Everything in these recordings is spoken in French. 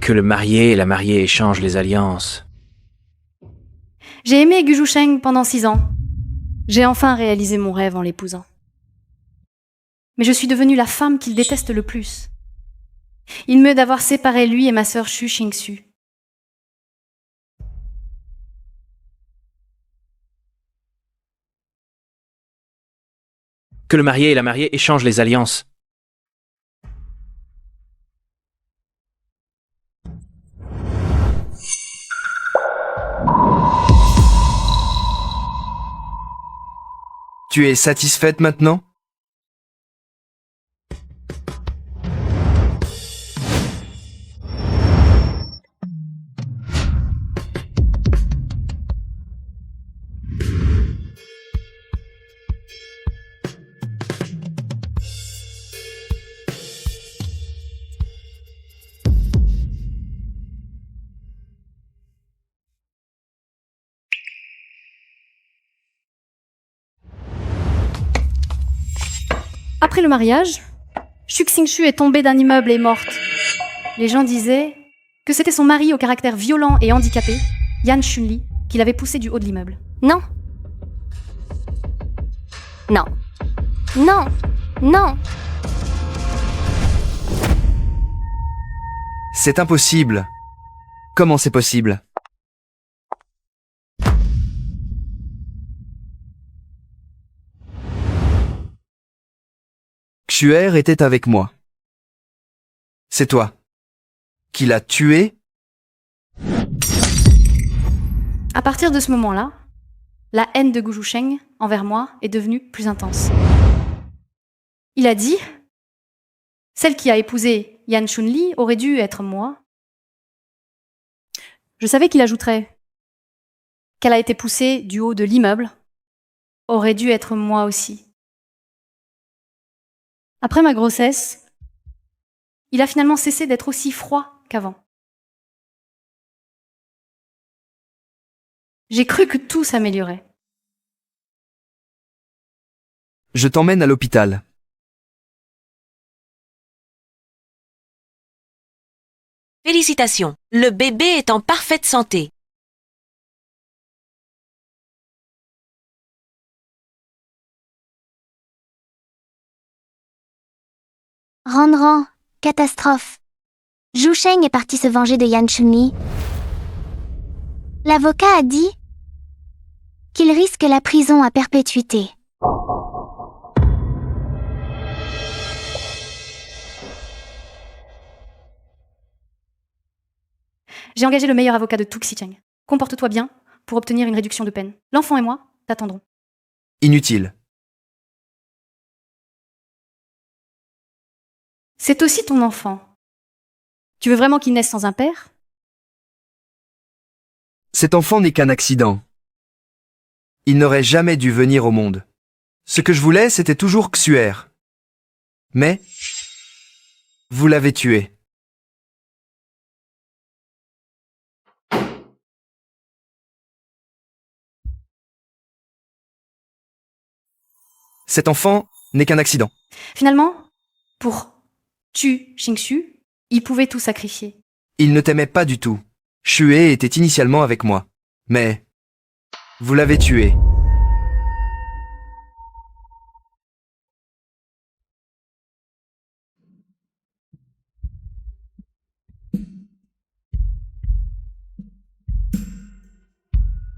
Que le marié et la mariée échangent les alliances. J'ai aimé Gu Jusheng pendant 6 ans. J'ai enfin réalisé mon rêve en l'épousant. Mais je suis devenue la femme qu'il déteste le plus. Il meut d'avoir séparé lui et ma sœur Xu Xingxu. Que le marié et la mariée échangent les alliances. Tu es satisfaite maintenant? Après le mariage, Xu Xingxu est tombée d'un immeuble et est morte. Les gens disaient que c'était son mari au caractère violent et handicapé, Yan Xunli, qui l'avait poussée du haut de l'immeuble. Non. Non. Non. Non. C'est impossible. Comment c'est possible? Xuer était avec moi. C'est toi qui l'as tué? À partir de ce moment-là, la haine de Gu Jusheng envers moi est devenue plus intense. Il a dit « Celle qui a épousé Yan Xunli aurait dû être moi. » Je savais qu'il ajouterait qu'elle a été poussée du haut de l'immeuble aurait dû être moi aussi. Après ma grossesse, il a finalement cessé d'être aussi froid qu'avant. J'ai cru que tout s'améliorait. Je t'emmène à l'hôpital. Félicitations, le bébé est en parfaite santé. Ran, catastrophe. Jusheng est parti se venger de Yan Xunli. L'avocat a dit qu'il risque la prison à perpétuité. J'ai engagé le meilleur avocat de tout Xicheng. Comporte-toi bien pour obtenir une réduction de peine. L'enfant et moi t'attendrons. Inutile. C'est aussi ton enfant. Tu veux vraiment qu'il naisse sans un père? Cet enfant n'est qu'un accident. Il n'aurait jamais dû venir au monde. Ce que je voulais, c'était toujours Xuer. Mais vous l'avez tué. Cet enfant n'est qu'un accident. Finalement, pour Xu Xingxu, il pouvait tout sacrifier. Il ne t'aimait pas du tout. Xue était initialement avec moi. Mais vous l'avez tué.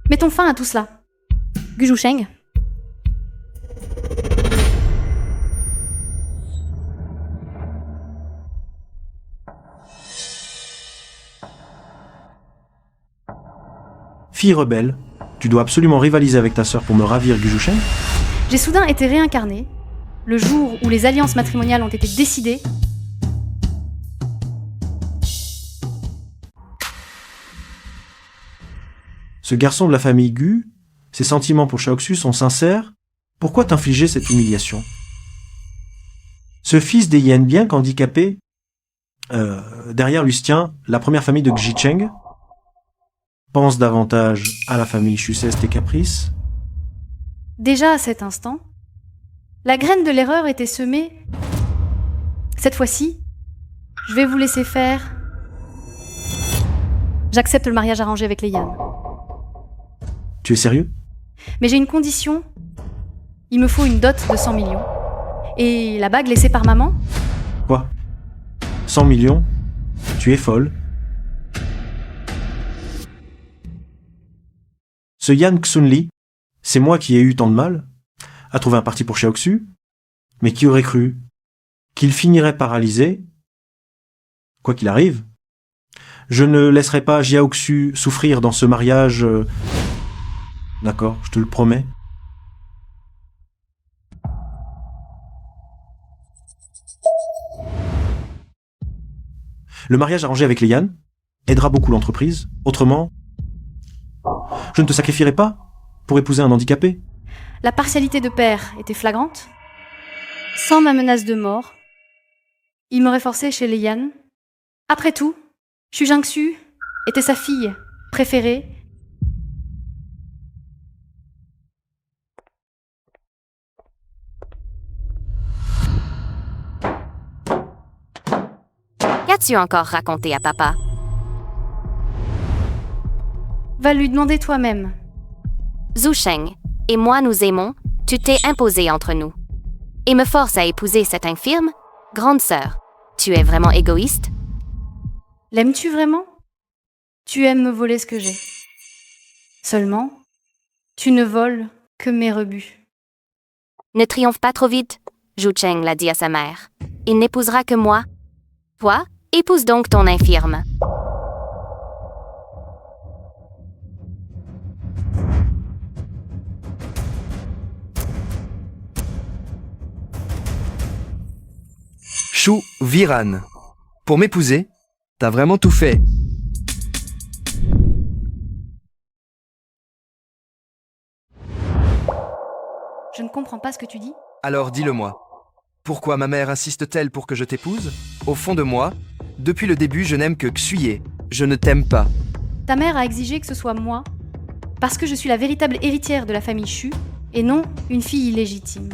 Mettons fin à tout cela. Gu Jusheng. Fille rebelle, tu dois absolument rivaliser avec ta sœur pour me ravir Gu Jusheng? J'ai soudain été réincarnée, le jour où les alliances matrimoniales ont été décidées. Ce garçon de la famille Gu, ses sentiments pour Shaoxu sont sincères. Pourquoi t'infliger cette humiliation? Ce fils des Yen bien qu'handicapé, derrière lui se tient la première famille de Xicheng. Pense davantage à la famille Chuceste et Caprice. Déjà à cet instant, la graine de l'erreur était semée. Cette fois-ci, je vais vous laisser faire J'accepte le mariage arrangé avec les Yan. Tu es sérieux? Mais j'ai une condition. Il me faut une dot de 100 millions. Et la bague laissée par maman? Quoi? 100 millions? Tu es folle. Ce Yan Xunli, c'est moi qui ai eu tant de mal à trouver un parti pour Xiaoxu, mais qui aurait cru qu'il finirait paralysé, quoi qu'il arrive? Je ne laisserai pas Xiaoxu souffrir dans ce mariage. D'accord, je te le promets. Le mariage arrangé avec les Yan aidera beaucoup l'entreprise. Autrement, je ne te sacrifierai pas pour épouser un handicapé. La partialité de père était flagrante. Sans ma menace de mort, il m'aurait forcé chez les Yan. Après tout, Xu Jiangxu était sa fille préférée. Qu'as-tu encore raconté à papa? Va lui demander toi-même. Zhu Sheng et moi nous aimons, tu t'es imposé entre nous. Et me force à épouser cette infirme? Grande sœur, tu es vraiment égoïste? L'aimes-tu vraiment? Tu aimes me voler ce que j'ai. Seulement, tu ne voles que mes rebuts. Ne triomphe pas trop vite, Zhu Sheng l'a dit à sa mère. Il n'épousera que moi. Toi, épouse donc ton infirme. Shu Viran. Pour m'épouser, t'as vraiment tout fait. Je ne comprends pas ce que tu dis. Alors dis-le-moi. Pourquoi ma mère insiste-t-elle pour que je t'épouse? Au fond de moi, depuis le début, je n'aime que Xuye. Je ne t'aime pas. Ta mère a exigé que ce soit moi, parce que je suis la véritable héritière de la famille Xu, et non une fille illégitime.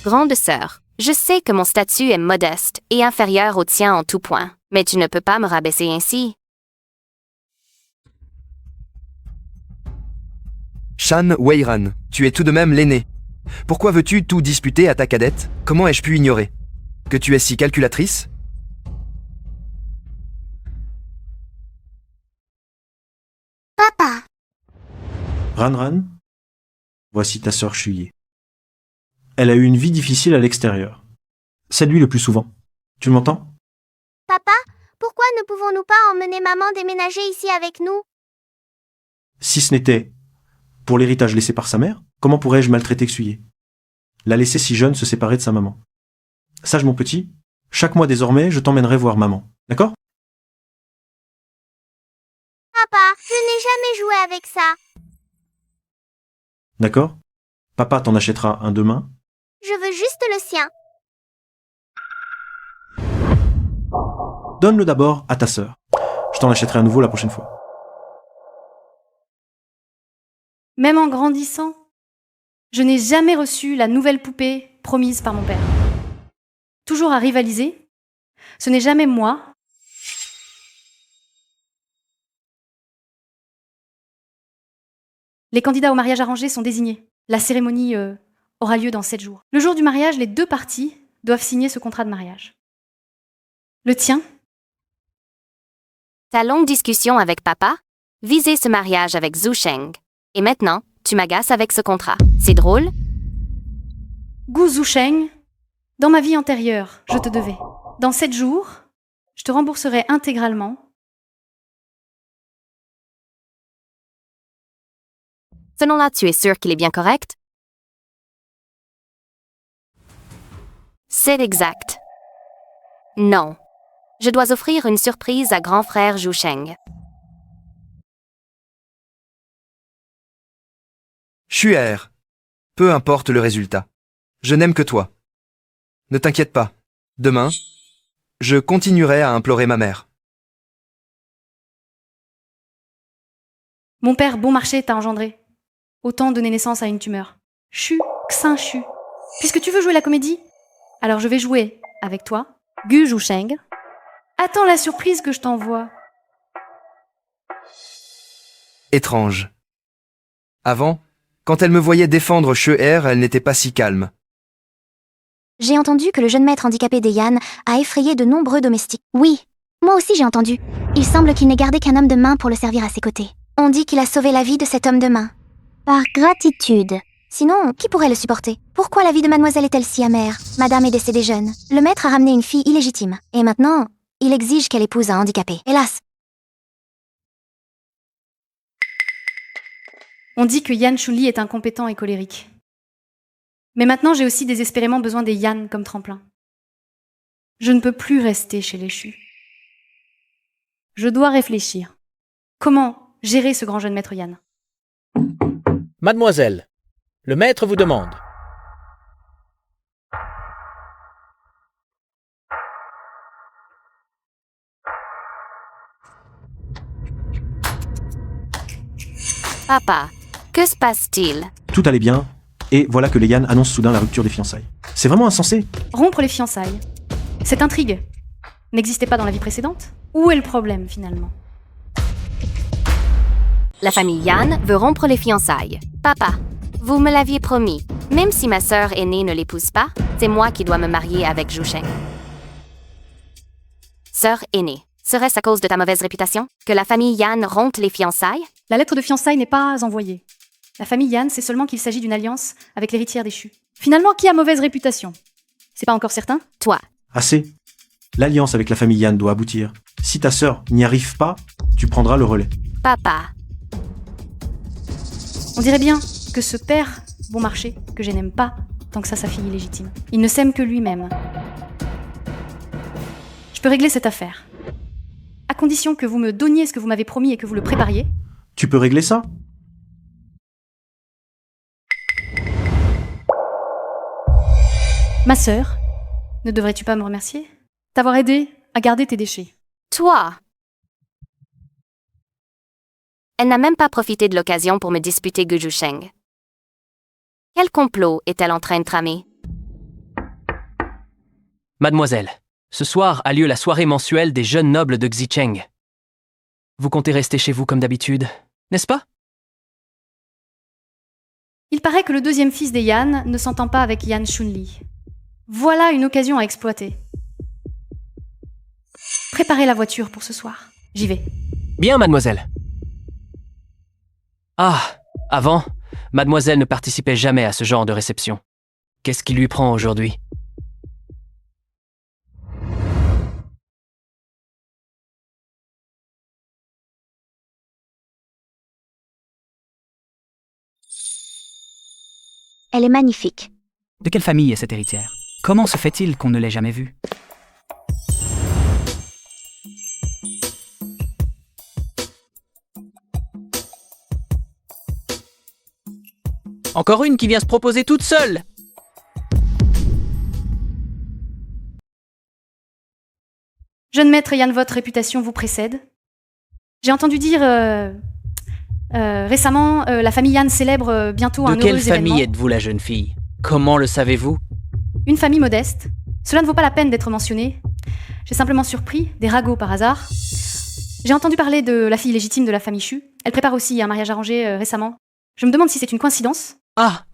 Grande sœur, je sais que mon statut est modeste et inférieur au tien en tout point, mais tu ne peux pas me rabaisser ainsi. Shan Weiran, tu es tout de même l'aîné. Pourquoi veux-tu tout disputer à ta cadette? Comment ai-je pu ignorer? Que tu es si calculatrice? Papa, Ran, voici ta sœur Xuye. Elle a eu une vie difficile à l'extérieur. C'est lui le plus souvent. Tu m'entends? papa, pourquoi ne pouvons-nous pas emmener maman déménager ici avec nous? Si ce n'était pour l'héritage laissé par sa mère, comment pourrais-je maltraiter Xuye? La laisser si jeune se séparer de sa maman. Sache mon petit, chaque mois désormais, je t'emmènerai voir maman. D'accord? Papa, je n'ai jamais joué avec ça. D'accord? Papa t'en achètera un demain. Je veux juste le sien. Donne-le d'abord à ta sœur. Je t'en achèterai un nouveau la prochaine fois. Même en grandissant, je n'ai jamais reçu la nouvelle poupée promise par mon père. Toujours à rivaliser, ce n'est jamais moi. Les candidats au mariage arrangé sont désignés. La cérémonie aura lieu dans 7 jours. Le jour du mariage, les deux parties doivent signer ce contrat de mariage. Le tien? Ta longue discussion avec papa visait ce mariage avec Zhu Sheng. Et maintenant, tu m'agaces avec ce contrat. C'est drôle? Gu Zusheng, dans ma vie antérieure, je te devais. Dans 7 jours, je te rembourserai intégralement. Selon là, tu es sûr qu'il est bien correct? C'est exact. Non. Je dois offrir une surprise à grand frère Zhu Sheng. Xuer. Peu importe le résultat. Je n'aime que toi. Ne t'inquiète pas. Demain, je continuerai à implorer ma mère. Mon père bon marché t'a engendré. Autant donner naissance à une tumeur. Xu, Xin Xu. Puisque tu veux jouer la comédie, alors je vais jouer avec toi, Gu Zhusheng, Attends la surprise que je t'envoie. Étrange. Avant, quand elle me voyait défendre Cheuer, elle n'était pas si calme. J'ai entendu que le jeune maître handicapé des Yan a effrayé de nombreux domestiques. Oui, moi aussi j'ai entendu. Il semble qu'il n'ait gardé qu'un homme de main pour le servir à ses côtés. On dit qu'il a sauvé la vie de cet homme de main. Par gratitude. Sinon, qui pourrait le supporter? Pourquoi la vie de mademoiselle est-elle si amère? Madame est décédée jeune. Le maître a ramené une fille illégitime. Et maintenant, il exige qu'elle épouse un handicapé. Hélas. On dit que Yan Chunli est incompétent et colérique. Mais maintenant, j'ai aussi désespérément besoin des Yan comme tremplin. Je ne peux plus rester chez l'échu. Je dois réfléchir. Comment gérer ce grand jeune maître Yan? Mademoiselle, le maître vous demande. Papa, que se passe-t-il? Tout allait bien, et voilà que les Yan annoncent soudain la rupture des fiançailles. C'est vraiment insensé. Rompre les fiançailles. Cette intrigue n'existait pas dans la vie précédente? Où est le problème, finalement? La famille Yan veut rompre les fiançailles. Papa, vous me l'aviez promis. Même si ma sœur aînée ne l'épouse pas, c'est moi qui dois me marier avec Zhusheng. Sœur aînée, serait-ce à cause de ta mauvaise réputation que la famille Yan rompe les fiançailles? La lettre de fiançailles n'est pas envoyée. La famille Yan sait seulement qu'il s'agit d'une alliance avec l'héritière déchue. Finalement, qui a mauvaise réputation? C'est pas encore certain? Toi. Assez. L'alliance avec la famille Yan doit aboutir. Si ta sœur n'y arrive pas, tu prendras le relais. Papa. On dirait bien que ce père bon marché, que je n'aime pas tant que ça sa fille illégitime. Il ne s'aime que lui-même. Je peux régler cette affaire. À condition que vous me donniez ce que vous m'avez promis et que vous le prépariez. Tu peux régler ça? Ma sœur, ne devrais-tu pas me remercier? T'avoir aidé à garder tes déchets. Toi. Elle n'a même pas profité de l'occasion pour me disputer Gu Zhusheng. Quel complot est-elle en train de tramer? Mademoiselle, ce soir a lieu la soirée mensuelle des jeunes nobles de Xicheng. Vous comptez rester chez vous comme d'habitude, n'est-ce pas? Il paraît que le deuxième fils des Yan ne s'entend pas avec Yan Chunli. Voilà une occasion à exploiter. Préparez la voiture pour ce soir. J'y vais. Bien, mademoiselle. Ah, avant, mademoiselle ne participait jamais à ce genre de réception. Qu'est-ce qui lui prend aujourd'hui? Elle est magnifique. De quelle famille est cette héritière? Comment se fait-il qu'on ne l'ait jamais vue? Encore une qui vient se proposer toute seule! Jeune maître Yan, votre réputation vous précède. J'ai entendu dire récemment, la famille Yan célèbre bientôt un De heureux quelle événement. famille êtes-vous la jeune fille? Comment le savez-vous? Une famille modeste. Cela ne vaut pas la peine d'être mentionné. J'ai simplement surpris des ragots par hasard. J'ai entendu parler de la fille légitime de la famille Chu. Elle prépare aussi un mariage arrangé récemment. Je me demande si c'est une coïncidence. Ah!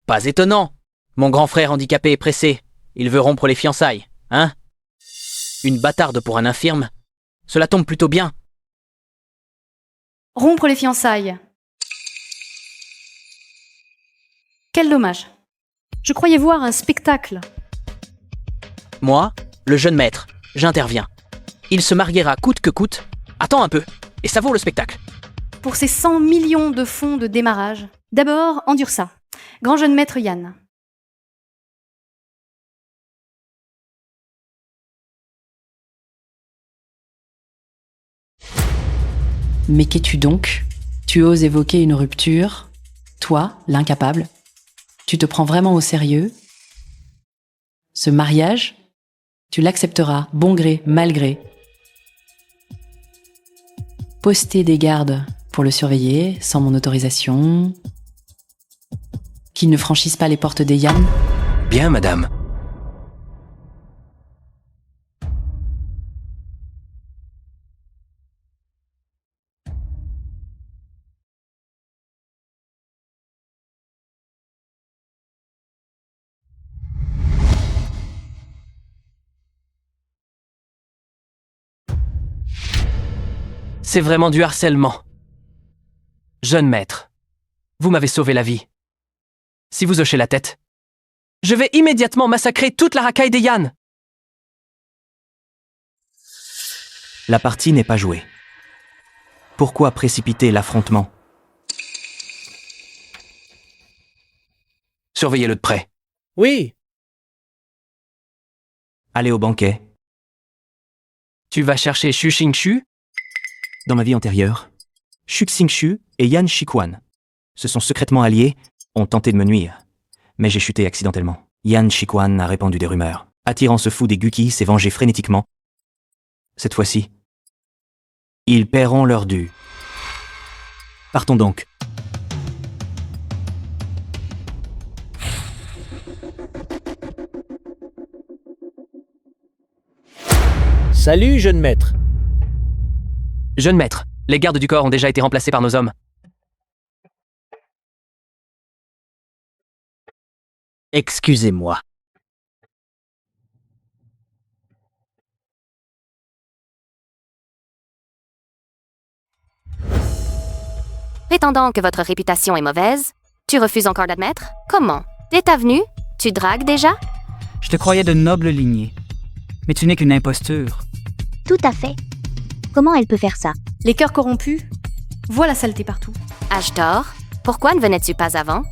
Pas étonnant! Mon grand frère handicapé est pressé. Il veut rompre les fiançailles, hein? Une bâtarde pour un infirme? Cela tombe plutôt bien. Rompre les fiançailles. Quel dommage. Je croyais voir un spectacle. Moi, le jeune maître, j'interviens. Il se mariera coûte que coûte. Attends un peu, et ça vaut le spectacle. Pour ces 100 millions de fonds de démarrage. D'abord, endure ça. Grand jeune maître Yan. Mais qu'es-tu donc? Tu oses évoquer une rupture? Toi, l'incapable? Tu te prends vraiment au sérieux? Ce mariage, tu l'accepteras, bon gré, mal gré. Poster des gardes pour le surveiller, sans mon autorisation. Qu'il ne franchisse pas les portes des Yan. Bien, madame. C'est vraiment du harcèlement. Jeune maître, vous m'avez sauvé la vie. Si vous hochez la tête, je vais immédiatement massacrer toute la racaille des Yan. La partie n'est pas jouée. Pourquoi précipiter l'affrontement? Surveillez-le de près. Oui, Allez au banquet. Tu vas chercher Xu Xingxu? Dans ma vie antérieure, Xu Xingxu et Yan Shikuan se sont secrètement alliés, ont tenté de me nuire. Mais j'ai chuté accidentellement. Yan Shikuan a répandu des rumeurs, attirant ce fou des Guqi s'est vengé frénétiquement. Cette fois-ci, ils paieront leur dû. Partons donc. salut, jeune maître. Jeune maître, les gardes du corps ont déjà été remplacés par nos hommes. Excusez-moi. Prétendant que votre réputation est mauvaise, tu refuses encore d'admettre? Comment? Dès ta venue, tu dragues déjà? Je te croyais de noble lignée. Mais tu n'es qu'une imposture. Tout à fait. Comment elle peut faire ça? Les cœurs corrompus, vois la saleté partout. Ashtor, pourquoi ne venais-tu pas avant?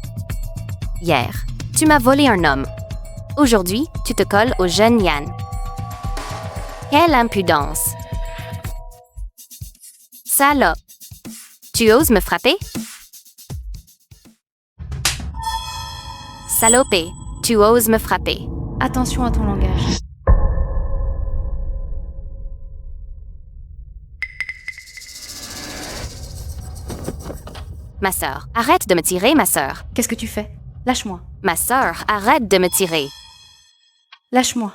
Hier, tu m'as volé un homme. Aujourd'hui, tu te colles au jeune Yan. Quelle impudence! Salope! Tu oses me frapper? Salopé, tu oses me frapper. Attention à ton langage. Ma sœur, arrête de me tirer, ma sœur. Qu'est-ce que tu fais? Lâche-moi. Ma sœur, arrête de me tirer. Lâche-moi.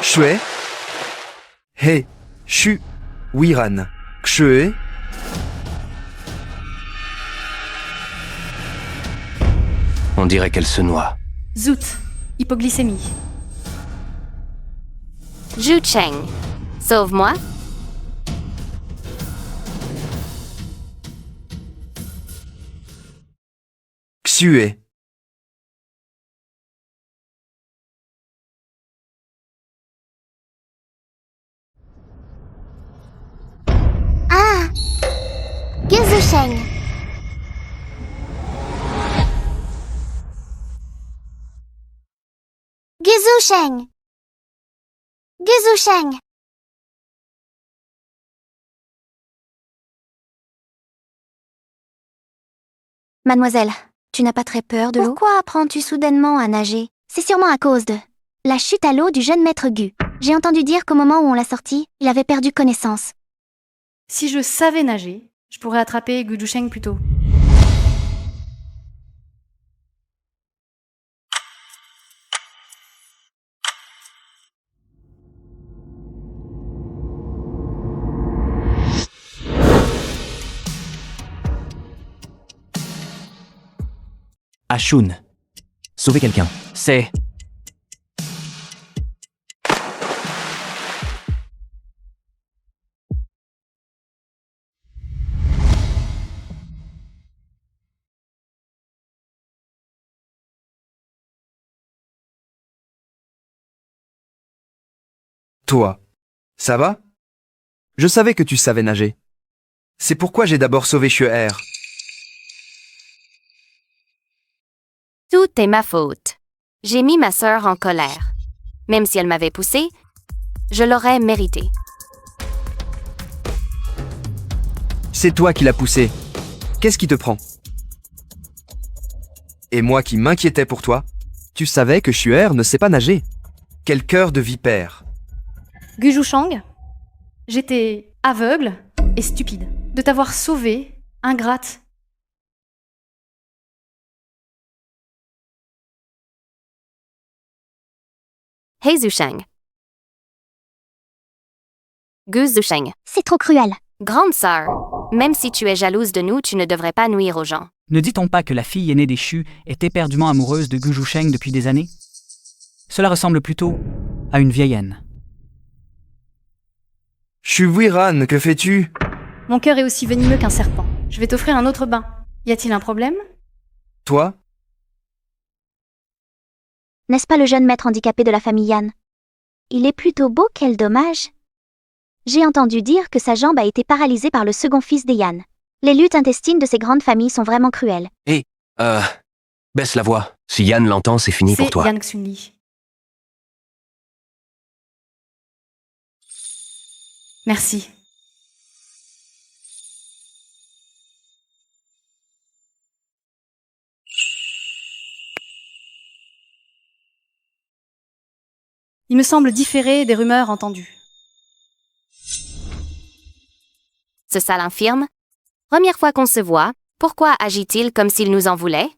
Xue, He, Xu, Wiran, Xue. On dirait qu'elle se noie. Zout, hypoglycémie. Zhu Cheng, sauve-moi. Xue. Ah! Gezusheng. Gezusheng. Gezusheng. Mademoiselle, tu n'as pas très peur de l'eau? Pourquoi apprends-tu soudainement à nager? C'est sûrement à cause de la chute à l'eau du jeune maître Gu. J'ai entendu dire qu'au moment où on l'a sorti, il avait perdu connaissance. Si je savais nager, je pourrais attraper Gu Jusheng plus tôt. Ashun. Sauver quelqu'un. C'est... Toi, ça va? Je savais que tu savais nager. C'est pourquoi j'ai d'abord sauvé Xuer. Tout est ma faute. J'ai mis ma sœur en colère. Même si elle m'avait poussée, je l'aurais mérité. C'est toi qui l'as poussé. Qu'est-ce qui te prend? Et moi qui m'inquiétais pour toi, tu savais que Xuer ne sait pas nager. Quel cœur de vipère. Gu Jusheng, j'étais aveugle et stupide. De t'avoir sauvé, ingrate. He Zusheng. Gu Zusheng. C'est trop cruel. Grande sœur, même si tu es jalouse de nous, tu ne devrais pas nuire aux gens. Ne dit-on pas que la fille aînée des Shu est éperdument amoureuse de Gu Jusheng depuis des années? Cela ressemble plutôt à une vieille haine. Shuwiran, que fais-tu? Mon cœur est aussi venimeux qu'un serpent. Je vais t'offrir un autre bain. Y a-t-il un problème? Toi? N'est-ce pas le jeune maître handicapé de la famille Yan? Il est plutôt beau, quel dommage. J'ai entendu dire que sa jambe a été paralysée par le second fils des Yan. Les luttes intestines de ces grandes familles sont vraiment cruelles. Baisse la voix. Si Yan l'entend, c'est fini pour C'est toi. Yan Xunli. Merci. Il me semble différer des rumeurs entendues. Ce sale infirme? Première fois qu'on se voit, pourquoi agit-il comme s'il nous en voulait?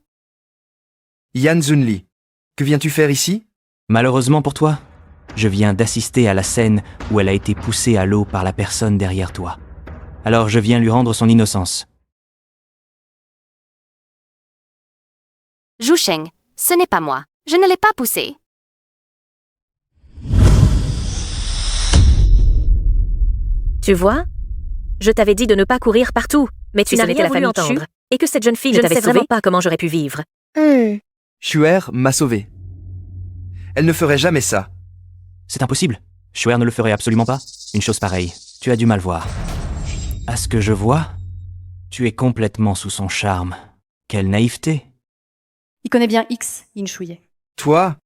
Yan Xunli, que viens-tu faire ici? Malheureusement pour toi, je viens d'assister à la scène où elle a été poussée à l'eau par la personne derrière toi. Alors je viens lui rendre son innocence. Zhu Sheng, ce n'est pas moi. Je ne l'ai pas poussé. Tu vois? Je t'avais dit de ne pas courir partout, mais tu n'as rien voulu entendre. Et que cette jeune fille ne t'avait sauvé? Je ne sais vraiment pas comment j'aurais pu vivre. Shuer m'a sauvé. Elle ne ferait jamais ça. C'est impossible. Shuer ne le ferait absolument pas. Une chose pareille, tu as du mal voir. À ce que je vois, tu es complètement sous son charme. Quelle naïveté. Il connaît bien X, Yin Shuye. Toi?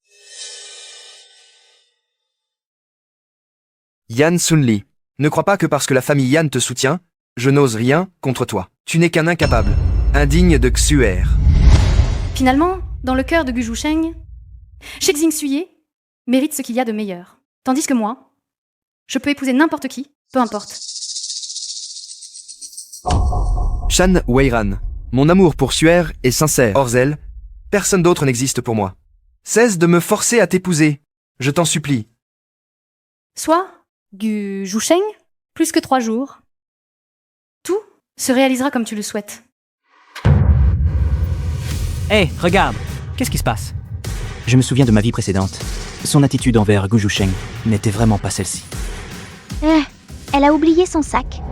Yan Xunli, ne crois pas que parce que la famille Yan te soutient, je n'ose rien contre toi. Tu n'es qu'un incapable, indigne de Xuer. Finalement, dans le cœur de Gu Zhusheng, Shexing Suye mérite ce qu'il y a de meilleur. Tandis que moi, je peux épouser n'importe qui, peu importe. Shan Weiran, mon amour pour Xuer est sincère. Hors elle, personne d'autre n'existe pour moi. Cesse de me forcer à t'épouser, je t'en supplie. Soit, Gu Zhusheng, plus que 3 jours. Tout se réalisera comme tu le souhaites. Hé, regarde, qu'est-ce qui se passe? Je me souviens de ma vie précédente. Son attitude envers Gu Zhusheng n'était vraiment pas celle-ci. Elle a oublié son sac.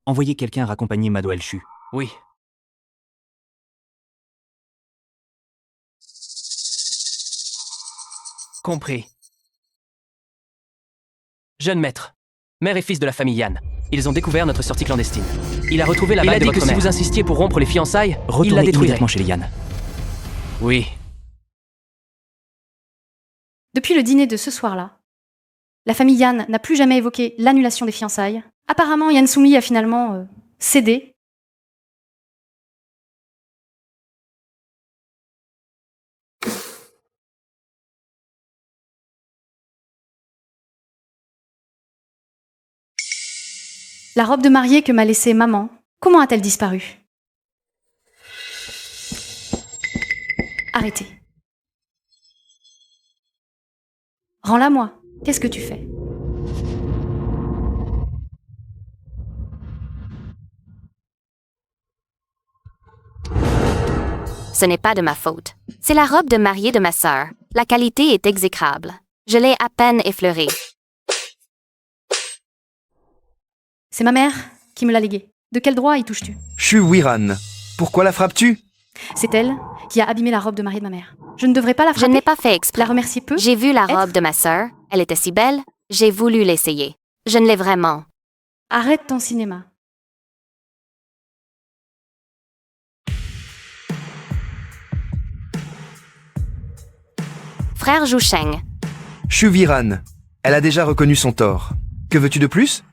Envoyez quelqu'un raccompagner Mademoiselle Chu. Oui. Compris. Jeune maître, mère et fils de la famille Yan, ils ont découvert notre sortie clandestine. Il a retrouvé la bague de votre mère. Il a dit que si vous insistiez pour rompre les fiançailles, il la détruirait. Immédiatement chez les Yan. Oui. Depuis le dîner de ce soir-là, la famille Yan n'a plus jamais évoqué l'annulation des fiançailles. Apparemment, Yan Xunli a finalement cédé. La robe de mariée que m'a laissée maman, comment a-t-elle disparu? Arrêtez. Rends-la moi. Qu'est-ce que tu fais? Ce n'est pas de ma faute. C'est la robe de mariée de ma sœur. La qualité est exécrable. Je l'ai à peine effleurée. C'est ma mère qui me l'a léguée. De quel droit y touches-tu? Shuwiran, pourquoi la frappes-tu? C'est elle qui a abîmé la robe de mariée de ma mère. Je ne devrais pas la frapper. Je n'ai pas fait exprès. La remercier peu. J'ai vu la robe de ma sœur. Elle était si belle. J'ai voulu l'essayer. Je ne l'ai vraiment. Arrête ton cinéma. Frère Zhu Sheng. Shuwiran, elle a déjà reconnu son tort. Que veux-tu de plus?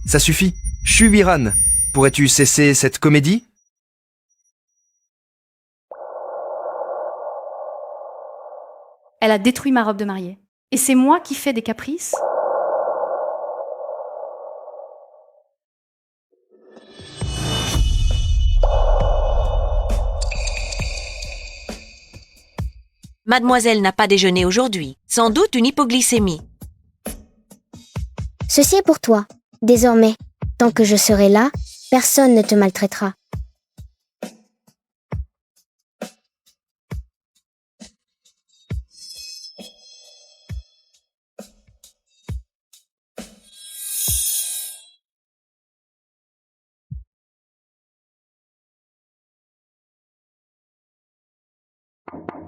Ça suffit. Shuwiran, pourrais-tu cesser cette comédie? Elle a détruit ma robe de mariée. Et c'est moi qui fais des caprices? Mademoiselle n'a pas déjeuné aujourd'hui. Sans doute une hypoglycémie. Ceci est pour toi. Désormais, tant que je serai là, personne ne te maltraitera.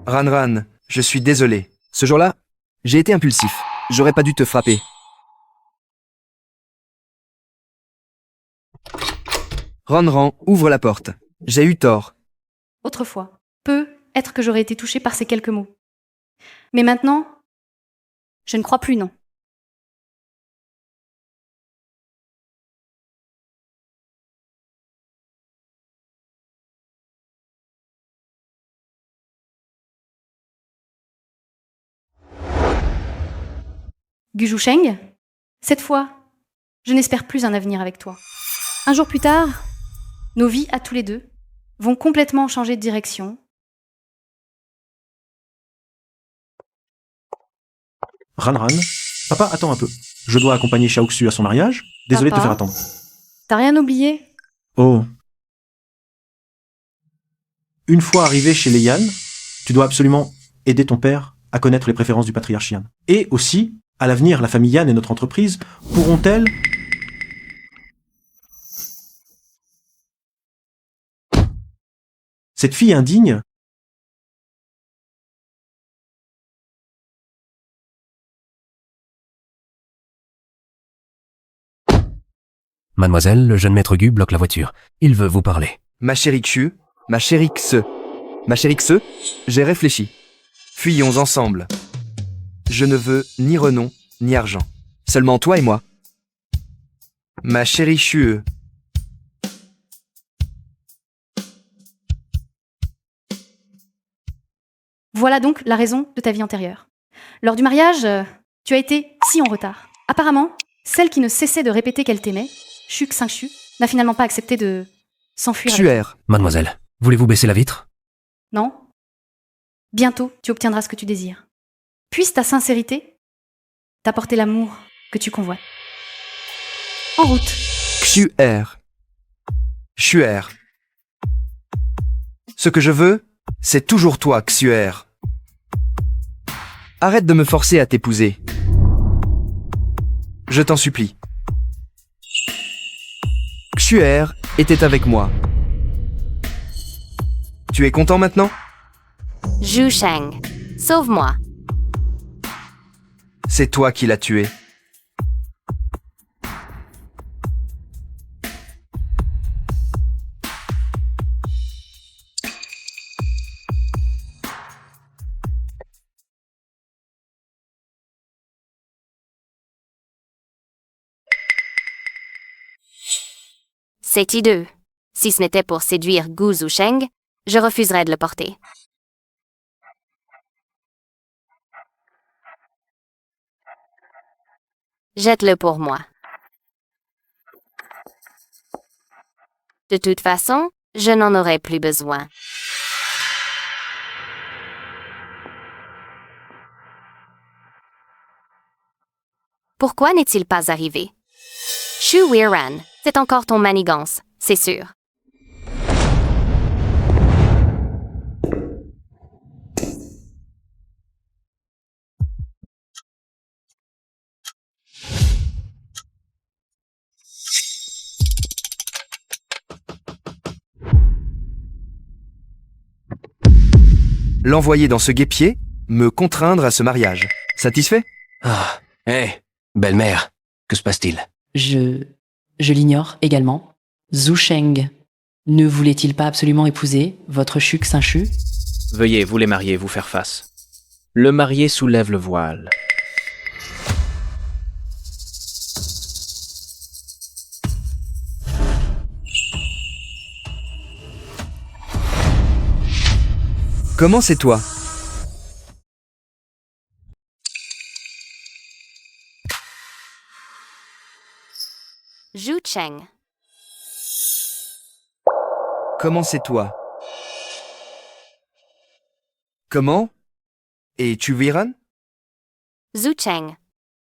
Ranran, je suis désolé. Ce jour-là, j'ai été impulsif. J'aurais pas dû te frapper. Ranran, ouvre la porte. J'ai eu tort. Autrefois, peut-être que j'aurais été touchée par ces quelques mots. Mais maintenant, je ne crois plus, non. Guzhu Sheng, cette fois, je n'espère plus un avenir avec toi. Un jour plus tard, nos vies, à tous les deux, vont complètement changer de direction. Ranran. Papa, attends un peu. Je dois accompagner Xiaoxu à son mariage. Désolé de te Papa, faire attendre. T'as rien oublié? Oh. Une fois arrivé chez les Yan, tu dois absolument aider ton père à connaître les préférences du patriarche Yan. Et aussi, à l'avenir, la famille Yan et notre entreprise pourront-elles... Cette fille indigne... Mademoiselle, le jeune maître Gu bloque la voiture. Il veut vous parler. Ma chérie Xu, ma chérie Xe. Ma chérie Xe, j'ai réfléchi. Fuyons ensemble. Je ne veux ni renom, ni argent. Seulement toi et moi. Ma chérie Xu. Voilà donc la raison de ta vie antérieure. Lors du mariage, tu as été si en retard. Apparemment, celle qui ne cessait de répéter qu'elle t'aimait, Xu Xingxu, n'a finalement pas accepté de s'enfuir. Xuer. Mademoiselle, voulez-vous baisser la vitre? Non. Bientôt, tu obtiendras ce que tu désires. Puisse ta sincérité t'apporter l'amour que tu convoites. En route. Xuer. Xuer. Ce que je veux, c'est toujours toi, Xuer. Arrête de me forcer à t'épouser. Je t'en supplie. Xuer était avec moi. Tu es content maintenant? Zhu Sheng, sauve-moi. C'est toi qui l'as tué. C'est hideux. Si ce n'était pour séduire Gu Zusheng, je refuserais de le porter. Jette-le pour moi. De toute façon, je n'en aurai plus besoin. Pourquoi n'est-il pas arrivé? Xu Weiran, c'est encore ton manigance, c'est sûr. L'envoyer dans ce guêpier, me contraindre à ce mariage. Satisfait? Ah, hé, belle-mère, que se passe-t-il? Je l'ignore également. Zhu Sheng ne voulait-il pas absolument épouser votre Xu Xingxu? Veuillez, vous les mariés, vous faire face. Le marié soulève le voile. Comment c'est toi? Zhu Cheng. Comment c'est toi? Comment? Et tu Wiran? Zhu Cheng.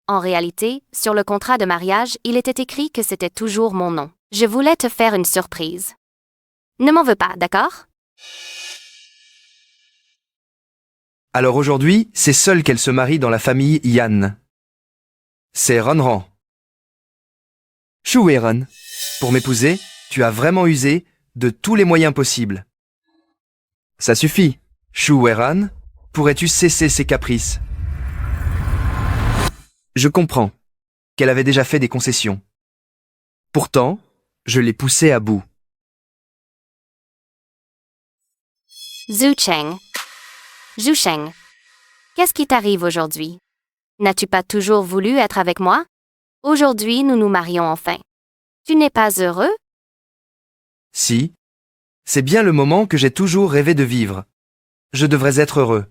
En réalité, sur le contrat de mariage, il était écrit que c'était toujours mon nom. Je voulais te faire une surprise. Ne m'en veux pas, d'accord? Alors aujourd'hui, c'est seule qu'elle se marie dans la famille Yan. C'est Ronran. Shu Weiran, pour m'épouser, tu as vraiment usé de tous les moyens possibles. Ça suffit. Shu Weiran, pourrais-tu cesser ces caprices? Je comprends qu'elle avait déjà fait des concessions. Pourtant, je l'ai poussée à bout. Zhu Cheng. Zhu Cheng. Qu'est-ce qui t'arrive aujourd'hui? N'as-tu pas toujours voulu être avec moi? Aujourd'hui, nous nous marions enfin. Tu n'es pas heureux? Si. C'est bien le moment que j'ai toujours rêvé de vivre. Je devrais être heureux.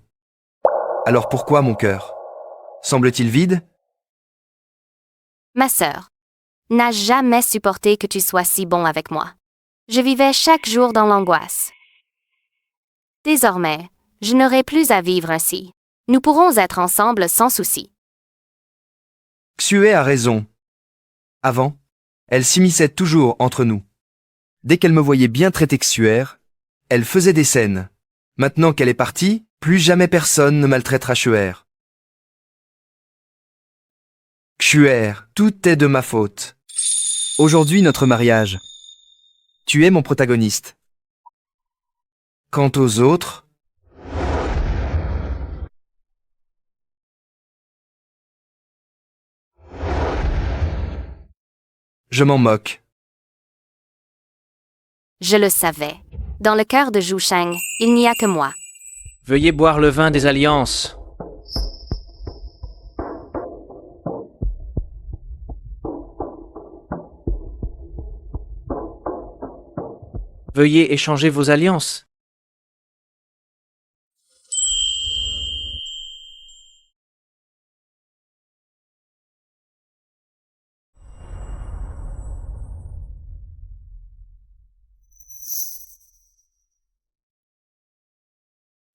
Alors pourquoi mon cœur? Semble-t-il vide? Ma sœur n'a jamais supporté que tu sois si bon avec moi. Je vivais chaque jour dans l'angoisse. Désormais, je n'aurai plus à vivre ainsi. Nous pourrons être ensemble sans souci. Xue a raison. Avant, elle s'immisçait toujours entre nous. Dès qu'elle me voyait bien traiter Xue, elle faisait des scènes. Maintenant qu'elle est partie, plus jamais personne ne maltraitera Xue. Xue, tout est de ma faute. Aujourd'hui, notre mariage. Tu es mon protagoniste. Quant aux autres... Je m'en moque. Je le savais. Dans le cœur de Zhu Cheng, il n'y a que moi. Veuillez boire le vin des alliances. Veuillez échanger vos alliances.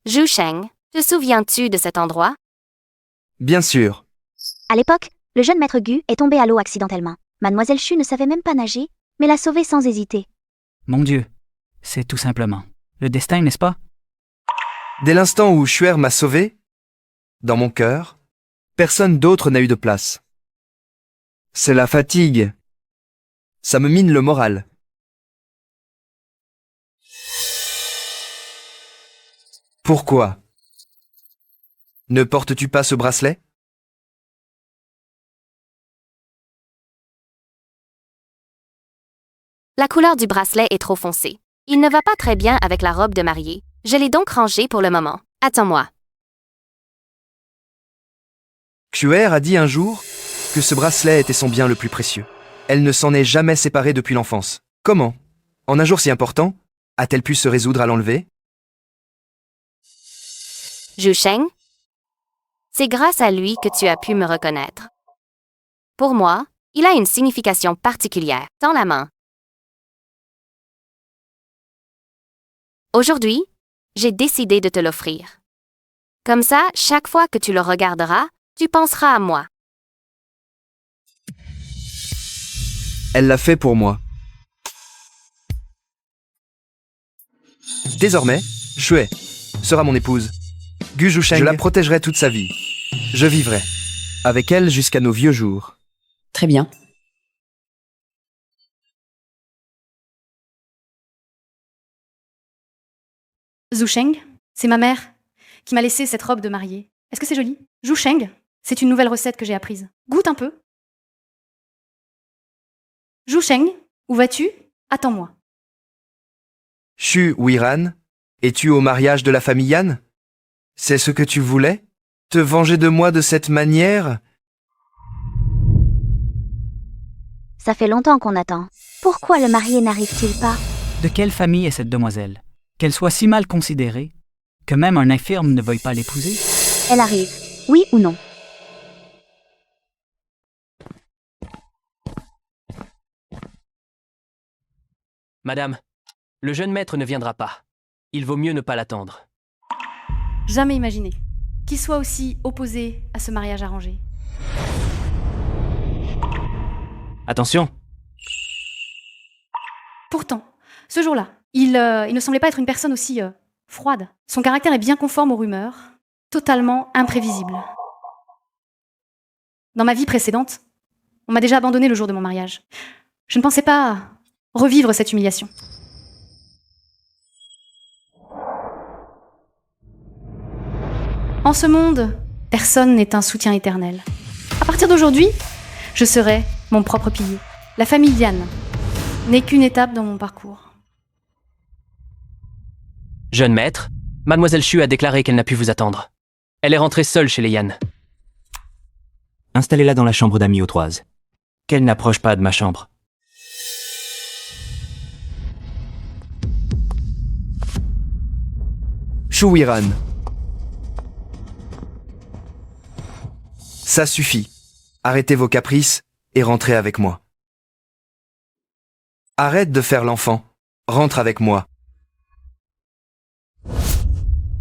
Zhu Cheng, te souviens-tu de cet endroit? Bien sûr. À l'époque, le jeune maître Gu est tombé à l'eau accidentellement. Mademoiselle Chu ne savait même pas nager, mais l'a sauvé sans hésiter. Mon Dieu, c'est tout simplement le destin, n'est-ce pas? Dès l'instant où Xuer m'a sauvé, dans mon cœur, personne d'autre n'a eu de place. C'est la fatigue. Ça me mine le moral. Pourquoi? Ne portes-tu pas ce bracelet? La couleur du bracelet est trop foncée. Il ne va pas très bien avec la robe de mariée. Je l'ai donc rangé pour le moment. Attends-moi. Xuer a dit un jour que ce bracelet était son bien le plus précieux. Elle ne s'en est jamais séparée depuis l'enfance. Comment? En un jour si important, a-t-elle pu se résoudre à l'enlever? Zhu Cheng, c'est grâce à lui que tu as pu me reconnaître. Pour moi, il a une signification particulière. Tends la main. Aujourd'hui, j'ai décidé de te l'offrir. Comme ça, chaque fois que tu le regarderas, tu penseras à moi. Elle l'a fait pour moi. Désormais, Xue sera mon épouse. Gu Zhusheng, je la protégerai toute sa vie. Je vivrai avec elle jusqu'à nos vieux jours. Très bien. Zhu Cheng, c'est ma mère qui m'a laissé cette robe de mariée. Est-ce que c'est joli? Zhu Cheng, c'est une nouvelle recette que j'ai apprise. Goûte un peu. Zhu Cheng, où vas-tu? Attends-moi. Shu Weiran, es-tu au mariage de la famille Yan? C'est ce que tu voulais? Te venger de moi de cette manière? Ça fait longtemps qu'on attend. Pourquoi le marié n'arrive-t-il pas? De quelle famille est cette demoiselle? Qu'elle soit si mal considérée que même un infirme ne veuille pas l'épouser? Elle arrive, oui ou non? Madame, le jeune maître ne viendra pas. Il vaut mieux ne pas l'attendre. Jamais imaginé. qu'il soit aussi opposé à ce mariage arrangé. Attention. Pourtant, ce jour-là, il ne semblait pas être une personne aussi froide. Son caractère est bien conforme aux rumeurs, totalement imprévisible. Dans ma vie précédente, on m'a déjà abandonné le jour de mon mariage. Je ne pensais pas revivre cette humiliation. En ce monde, personne n'est un soutien éternel. À partir d'aujourd'hui, je serai mon propre pilier. La famille Yan n'est qu'une étape dans mon parcours. Jeune maître, Mademoiselle Chu a déclaré qu'elle n'a pu vous attendre. Elle est rentrée seule chez les Yan. Installez-la dans la chambre d'amis aux Troises. Qu'elle n'approche pas de ma chambre. Shuwiran. Ça suffit. Arrêtez vos caprices et rentrez avec moi. Arrête de faire l'enfant. Rentre avec moi.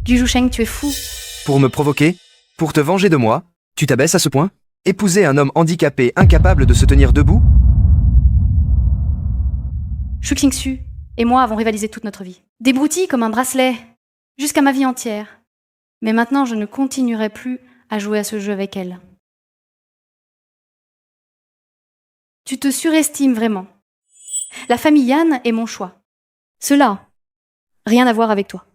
Gujusheng, tu es fou. Pour me provoquer? Pour te venger de moi? Tu t'abaisses à ce point? Épouser un homme handicapé, incapable de se tenir debout? Shu Qingxu et moi avons rivalisé toute notre vie. Débroutilles comme un bracelet, jusqu'à ma vie entière. Mais maintenant, je ne continuerai plus à jouer à ce jeu avec elle. Tu te surestimes vraiment. La famille Yan est mon choix. Cela, rien à voir avec toi.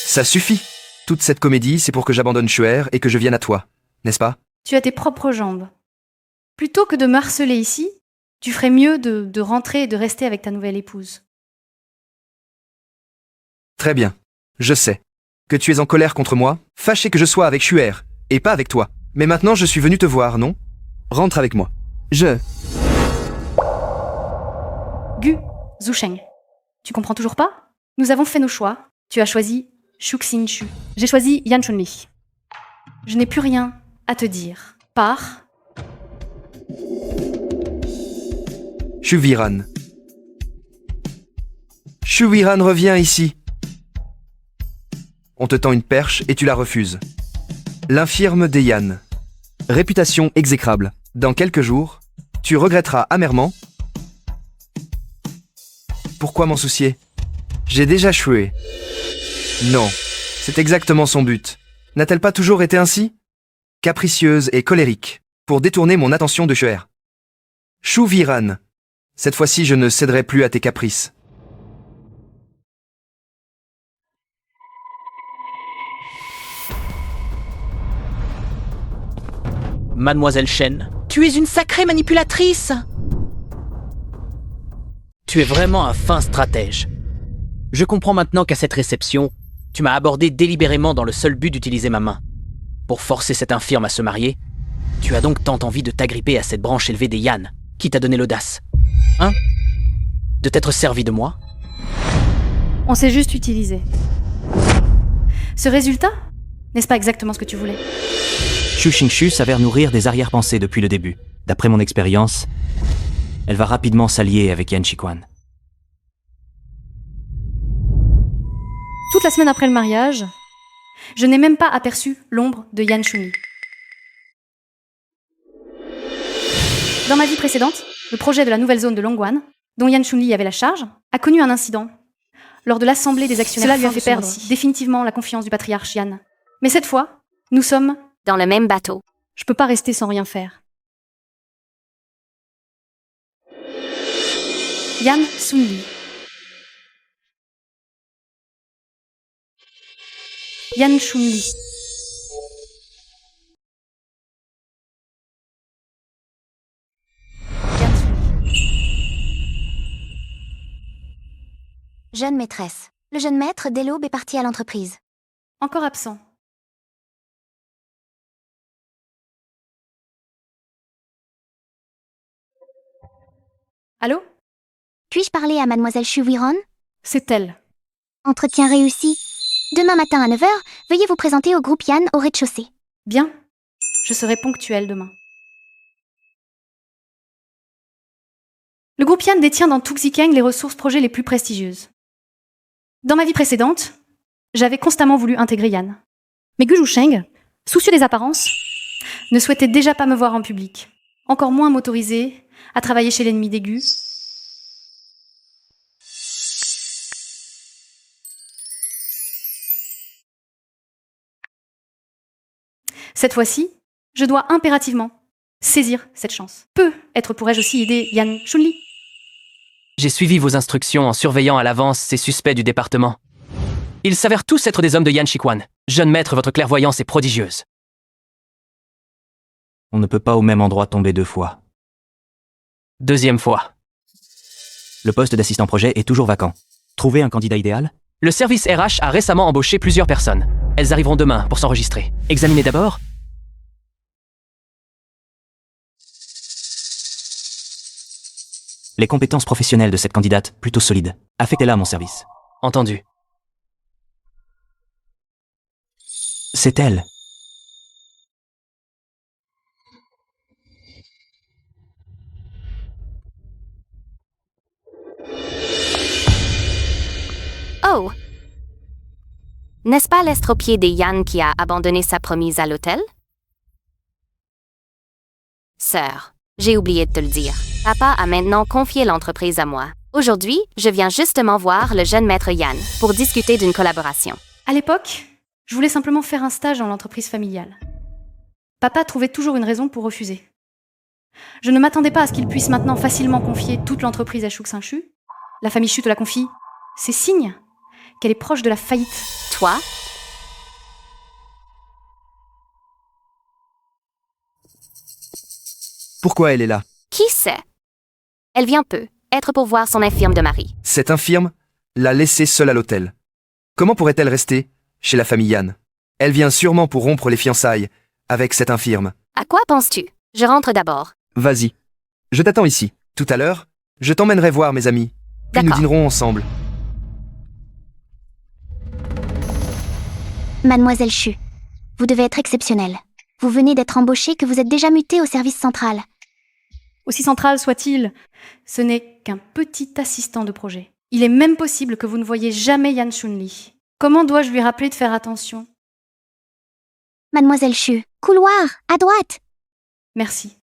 Ça suffit. Toute cette comédie, c'est pour que j'abandonne Shuer et que je vienne à toi, n'est-ce pas? Tu as tes propres jambes. Plutôt que de me harceler ici, tu ferais mieux de rentrer et de rester avec ta nouvelle épouse. Très bien. Je sais que tu es en colère contre moi, fâché que je sois avec Shuer, et pas avec toi. Mais maintenant, je suis venu te voir, non? Rentre avec moi. Gu Zusheng, tu comprends toujours pas? Nous avons fait nos choix. Tu as choisi Shu Qingxu. J'ai choisi Yan Chunli. Je n'ai plus rien à te dire. Pars. Shuwiran. Shuwiran, reviens ici. On te tend une perche et tu la refuses. L'infirme des Yan. Réputation exécrable. Dans quelques jours, tu regretteras amèrement. Pourquoi m'en soucier? J'ai déjà Shué. Non, c'est exactement son but. N'a-t-elle pas toujours été ainsi? Capricieuse et colérique, pour détourner mon attention de Shuer. Shuwiran. Cette fois-ci, je ne céderai plus à tes caprices. Mademoiselle Shen, tu es une sacrée manipulatrice! Tu es vraiment un fin stratège. Je comprends maintenant qu'à cette réception, tu m'as abordé délibérément dans le seul but d'utiliser ma main. Pour forcer cette infirme à se marier, tu as donc tant envie de t'agripper à cette branche élevée des Yan, qui t'a donné l'audace. Hein? De t'être servi de moi? On s'est juste utilisé. Ce résultat, n'est-ce pas exactement ce que tu voulais? Shu Qingxu s'avère nourrir des arrière-pensées depuis le début. D'après mon expérience, elle va rapidement s'allier avec Yan Shiquan. Toute la semaine après le mariage, je n'ai même pas aperçu l'ombre de Yan Chunli. Dans ma vie précédente, le projet de la nouvelle zone de Longwan, dont Yan Chunli avait la charge, a connu un incident. Lors de l'assemblée des actionnaires, cela lui a fait perdre définitivement la confiance du patriarche Yan. Mais cette fois, nous sommes dans le même bateau. Je peux pas rester sans rien faire. Yan Sunli. Yan Chunli. Yan Sunli. Jeune maîtresse. Le jeune maître, dès l'aube, est parti à l'entreprise. Encore absent. Allô? Puis-je parler à Mademoiselle Shuwiran? C'est elle. Entretien réussi. Demain matin à 9h, veuillez vous présenter au groupe Yan au rez-de-chaussée. Bien. Je serai ponctuelle demain. Le groupe Yan détient dans Tuxikeng les ressources projets les plus prestigieuses. Dans ma vie précédente, j'avais constamment voulu intégrer Yan. Mais Gu Zhusheng, soucieux des apparences, ne souhaitait déjà pas me voir en public, encore moins m'autoriser à travailler chez l'ennemi des Gu. Cette fois-ci, je dois impérativement saisir cette chance. Peut-être pourrais-je aussi aider Yan Chunli. J'ai suivi vos instructions en surveillant à l'avance ces suspects du département. Ils s'avèrent tous être des hommes de Yan Shiquan. Jeune maître, votre clairvoyance est prodigieuse. On ne peut pas au même endroit tomber 2 fois. Deuxième fois. Le poste d'assistant projet est toujours vacant. Trouvez un candidat idéal? Le service RH a récemment embauché plusieurs personnes. Elles arriveront demain pour s'enregistrer. Examinez d'abord. Les compétences professionnelles de cette candidate, plutôt solides. Affectez-la à mon service. Entendu. C'est elle. Oh! N'est-ce pas l'estropié des Yan qui a abandonné sa promise à l'hôtel? Sœur, j'ai oublié de te le dire. Papa a maintenant confié l'entreprise à moi. Aujourd'hui, je viens justement voir le jeune maître Yan pour discuter d'une collaboration. À l'époque, je voulais simplement faire un stage dans l'entreprise familiale. Papa trouvait toujours une raison pour refuser. Je ne m'attendais pas à ce qu'il puisse maintenant facilement confier toute l'entreprise à Shuxingshu. La famille Shu te la confie. C'est signe qu'elle est proche de la faillite. Toi? Pourquoi elle est là? Qui sait? Elle vient peu, être pour voir son infirme de mari. Cette infirme l'a laissée seule à l'hôtel. Comment pourrait-elle rester chez la famille Yan? Elle vient sûrement pour rompre les fiançailles avec cette infirme. À quoi penses-tu? Je rentre d'abord. Vas-y. Je t'attends ici. Tout à l'heure, je t'emmènerai voir mes amis. Puis nous dînerons ensemble. Mademoiselle Shu, vous devez être exceptionnelle. Vous venez d'être embauchée que vous êtes déjà mutée au service central. Aussi central soit-il, ce n'est qu'un petit assistant de projet. Il est même possible que vous ne voyiez jamais Yan Chunli. Comment dois-je lui rappeler de faire attention? Mademoiselle Shu, couloir, à droite. Merci.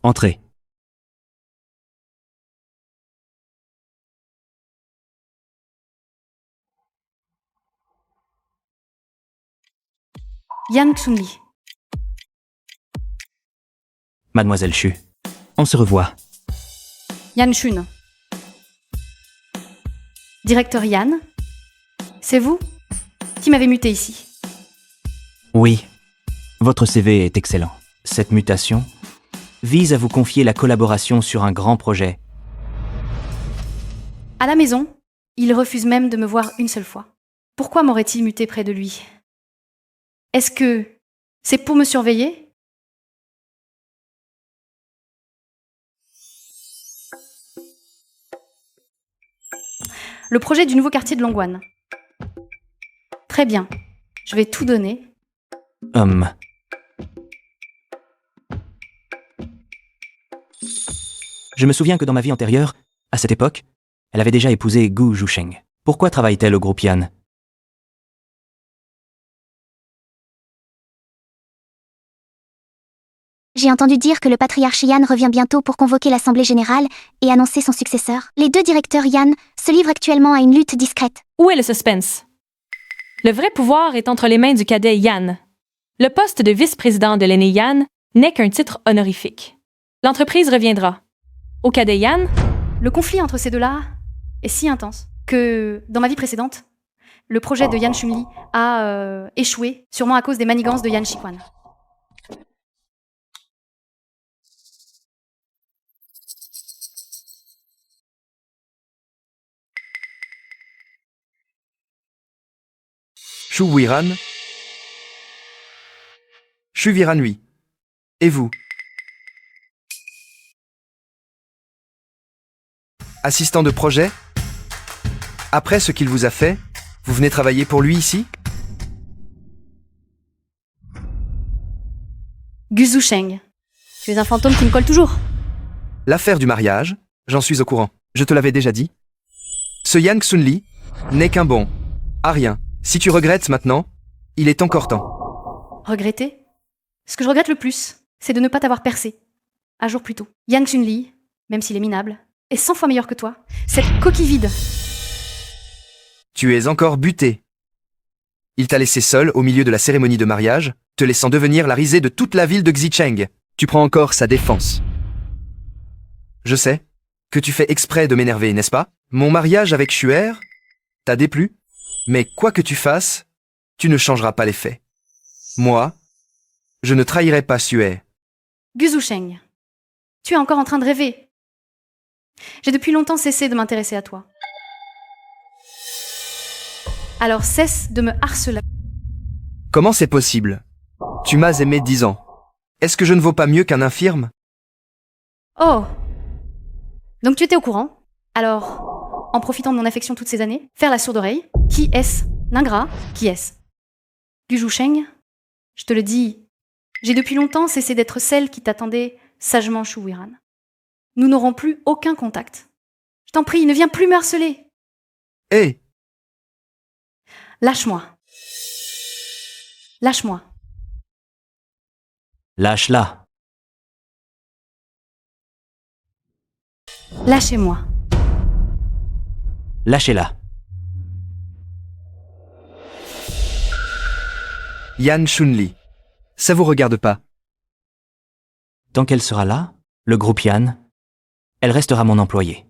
Entrez. Yan Chunli. Mademoiselle Shu, on se revoit. Yan Chun. Directeur Yan, c'est vous qui m'avez muté ici. Oui, votre CV est excellent. Cette mutation vise à vous confier la collaboration sur un grand projet. À la maison, il refuse même de me voir une seule fois. Pourquoi m'aurait-il muté près de lui? Est-ce que c'est pour me surveiller? Le projet du nouveau quartier de Longwan. Très bien, je vais tout donner. Je me souviens que dans ma vie antérieure, à cette époque, elle avait déjà épousé Gu Zhusheng. Pourquoi travaille-t-elle au groupe Yan? J'ai entendu dire que le patriarche Yan revient bientôt pour convoquer l'assemblée générale et annoncer son successeur. Les 2 directeurs Yan se livrent actuellement à une lutte discrète. Où est le suspense? Le vrai pouvoir est entre les mains du cadet Yan. Le poste de vice-président de l'aîné Yan n'est qu'un titre honorifique. L'entreprise reviendra. Au cadet Yan, le conflit entre ces deux-là est si intense que, dans ma vie précédente, le projet de Yan Chunli a échoué, sûrement à cause des manigances de Yan Shiquan. Shu Wiran. Shu Viranui. Et vous? Assistant de projet? Après ce qu'il vous a fait, vous venez travailler pour lui ici? Gu Zhusheng, tu es un fantôme qui me colle toujours. L'affaire du mariage, j'en suis au courant. Je te l'avais déjà dit. Ce Yang Sun-Li n'est qu'un bon. À rien. Si tu regrettes maintenant, il est encore temps. Regretter? Ce que je regrette le plus, c'est de ne pas t'avoir percé. Un jour plus tôt. Yang Chun-Li, même s'il est minable, est 100 fois meilleur que toi. Cette coquille vide. Tu es encore buté. Il t'a laissé seul au milieu de la cérémonie de mariage, te laissant devenir la risée de toute la ville de Xicheng. Tu prends encore sa défense. Je sais que tu fais exprès de m'énerver, n'est-ce pas? Mon mariage avec Xuer t'a déplu, mais quoi que tu fasses, tu ne changeras pas les faits. Moi, je ne trahirai pas Xuer. Gu Zusheng, tu es encore en train de rêver. J'ai depuis longtemps cessé de m'intéresser à toi. Alors cesse de me harceler. Comment c'est possible? Tu m'as aimé 10 ans. Est-ce que je ne vaux pas mieux qu'un infirme? Oh! Donc tu étais au courant? Alors, en profitant de mon affection toutes ces années, faire la sourde oreille? Qui est-ce? L'ingrat? Qui est-ce? Gu Zusheng, je te le dis, j'ai depuis longtemps cessé d'être celle qui t'attendait sagement Shu Wiran. Nous n'aurons plus aucun contact. Je t'en prie, ne viens plus me harceler. Hé! Lâche-moi. Lâche-moi. Lâche-la. Lâchez-moi. Lâchez-la. Yan Chun-Li. Ça vous regarde pas. Tant qu'elle sera là, le groupe Yan, elle restera mon employée.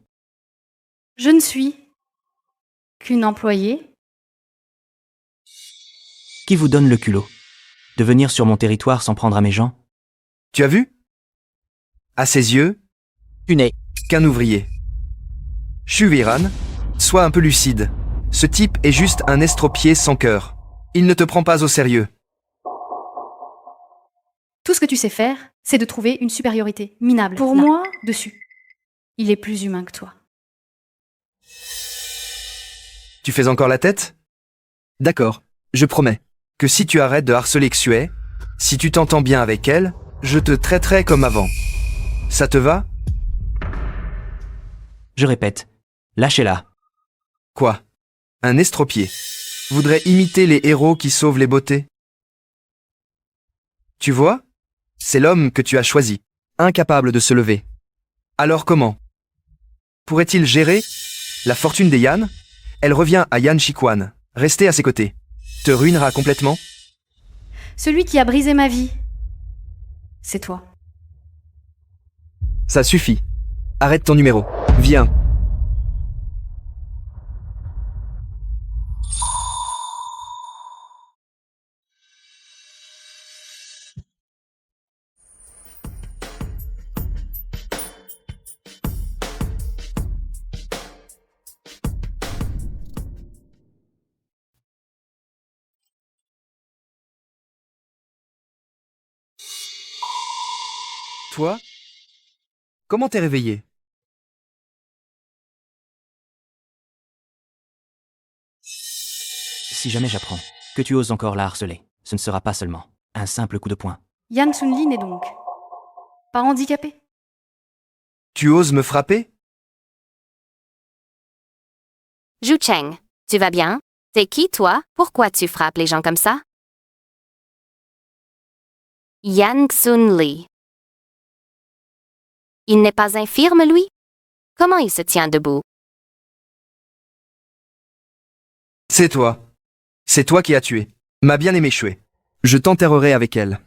Je ne suis qu'une employée. Qui vous donne le culot de venir sur mon territoire sans prendre à mes gens? Tu as vu? À ses yeux, Tu n'es qu'un ouvrier. Shu Wiran, sois un peu lucide. Ce type est juste un estropié sans cœur. Il ne te prend pas au sérieux. Tout ce que tu sais faire, c'est de trouver une supériorité minable. Pour moi, dessus. Il est plus humain que toi. Tu fais encore la tête? D'accord, je promets que si tu arrêtes de harceler Xue, si tu t'entends bien avec elle, je te traiterai comme avant. Ça te va? Je répète, lâchez-la. Quoi? Un estropié voudrait imiter les héros qui sauvent les beautés? Tu vois? C'est l'homme que tu as choisi, incapable de se lever. Alors comment? Pourrait-il gérer la fortune des Yan? Elle revient à Yan Shikuan. Rester à ses côtés te ruinera complètement. Celui qui a brisé ma vie, c'est toi. Ça suffit. Arrête ton numéro. Viens. Toi? Comment t'es réveillé? Si jamais j'apprends que tu oses encore la harceler, ce ne sera pas seulement un simple coup de poing. Yan Chun-Li n'est donc pas handicapé. Tu oses me frapper? Zhu Cheng, tu vas bien? T'es qui, toi? Pourquoi tu frappes les gens comme ça? Yan Xun-Li. Il n'est pas infirme, lui? Comment il se tient debout? C'est toi. C'est toi qui as tué ma bien-aimée Xue. Je t'enterrerai avec elle.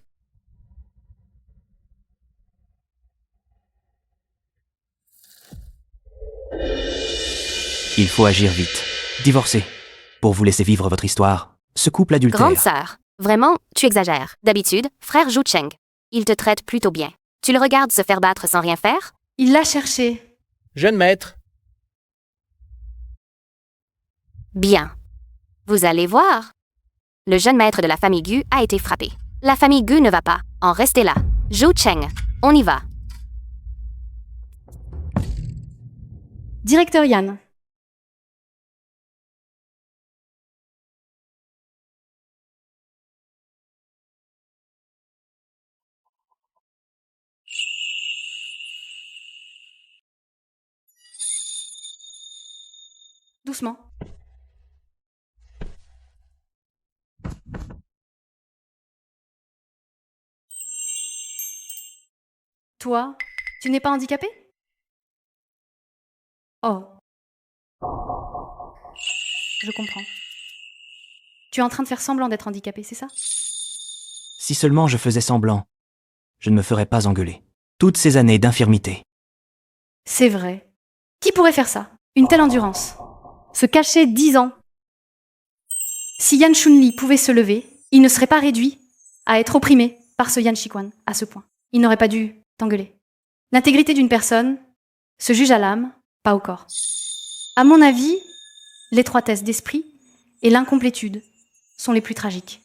Il faut agir vite. Divorcer. Pour vous laisser vivre votre histoire. Ce couple adultère. Grande sœur, vraiment, tu exagères. D'habitude, frère Zhu Cheng, il te traite plutôt bien. Tu le regardes se faire battre sans rien faire? Il l'a cherché. Jeune maître. Bien. Vous allez voir. Le jeune maître de la famille Gu a été frappé. La famille Gu ne va pas en rester là. Zhu Cheng, on y va. Directeur Yan. doucement. Toi, tu n'es pas handicapé? Oh. Je comprends. Tu es en train de faire semblant d'être handicapé, c'est ça? Si seulement je faisais semblant, je ne me ferais pas engueuler. Toutes ces années d'infirmité. C'est vrai. Qui pourrait faire ça? Une telle endurance. Se cacher 10 ans. Si Yan Shunli pouvait se lever, il ne serait pas réduit à être opprimé par ce Yan Shikwan à ce point. Il n'aurait pas dû t'engueuler. L'intégrité d'une personne se juge à l'âme, pas au corps. À mon avis, l'étroitesse d'esprit et l'incomplétude sont les plus tragiques.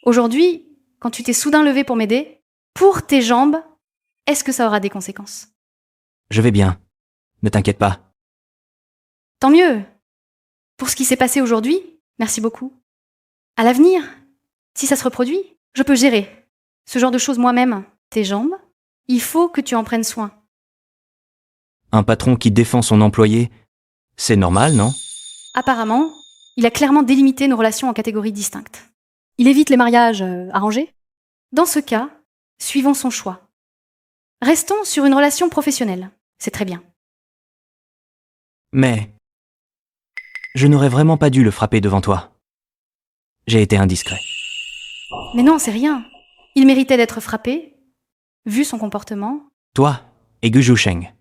Aujourd'hui, quand tu t'es soudain levé pour m'aider, pour tes jambes, est-ce que ça aura des conséquences? Je vais bien. Ne t'inquiète pas. Tant mieux. Pour ce qui s'est passé aujourd'hui, merci beaucoup. À l'avenir, si ça se reproduit, je peux gérer ce genre de choses moi-même. Tes jambes, il faut que tu en prennes soin. Un patron qui défend son employé, c'est normal, non? Apparemment, il a clairement délimité nos relations en catégories distinctes. Il évite les mariages arrangés? Dans ce cas, suivons son choix. Restons sur une relation professionnelle. C'est très bien. Mais je n'aurais vraiment pas dû le frapper devant toi. J'ai été indiscret. Mais non, c'est rien. Il méritait d'être frappé, vu son comportement. Toi et Gu Zhusheng.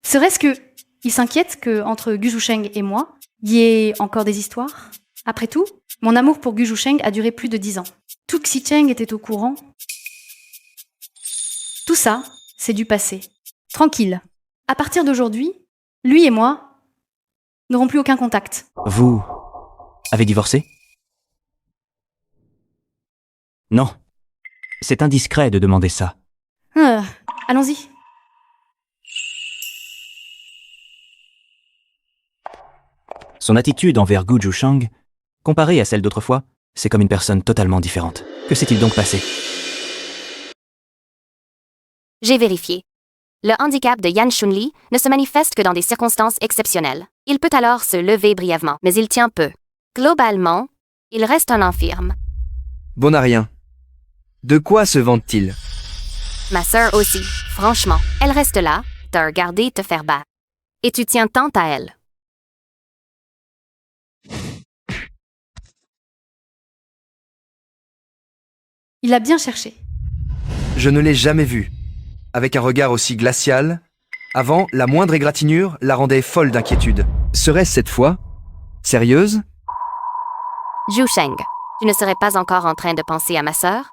Serait-ce que il s'inquiète que entre Gu Zhusheng et moi, il y ait encore des histoires? Après tout, mon amour pour Gu Zhusheng a duré plus de 10 ans. Tout Xicheng était au courant. Tout ça, c'est du passé. Tranquille. À partir d'aujourd'hui, lui et moi n'aurons plus aucun contact. Vous avez divorcé? Non. C'est indiscret de demander ça. Allons-y. Son attitude envers Gu Zhusheng, comparée à celle d'autrefois, c'est comme une personne totalement différente. Que s'est-il donc passé? J'ai vérifié. Le handicap de Yan Shunli ne se manifeste que dans des circonstances exceptionnelles. Il peut alors se lever brièvement, mais il tient peu. Globalement, il reste un infirme. Bon à rien. De quoi se vante-t-il? Ma sœur aussi, franchement. Elle reste là, te regarder te faire battre. Et tu tiens tant à elle. Il a bien cherché. Je ne l'ai jamais vu. Avec un regard aussi glacial, avant, la moindre égratignure la rendait folle d'inquiétude. Serait-ce cette fois sérieuse? Zhusheng, tu ne serais pas encore en train de penser à ma sœur?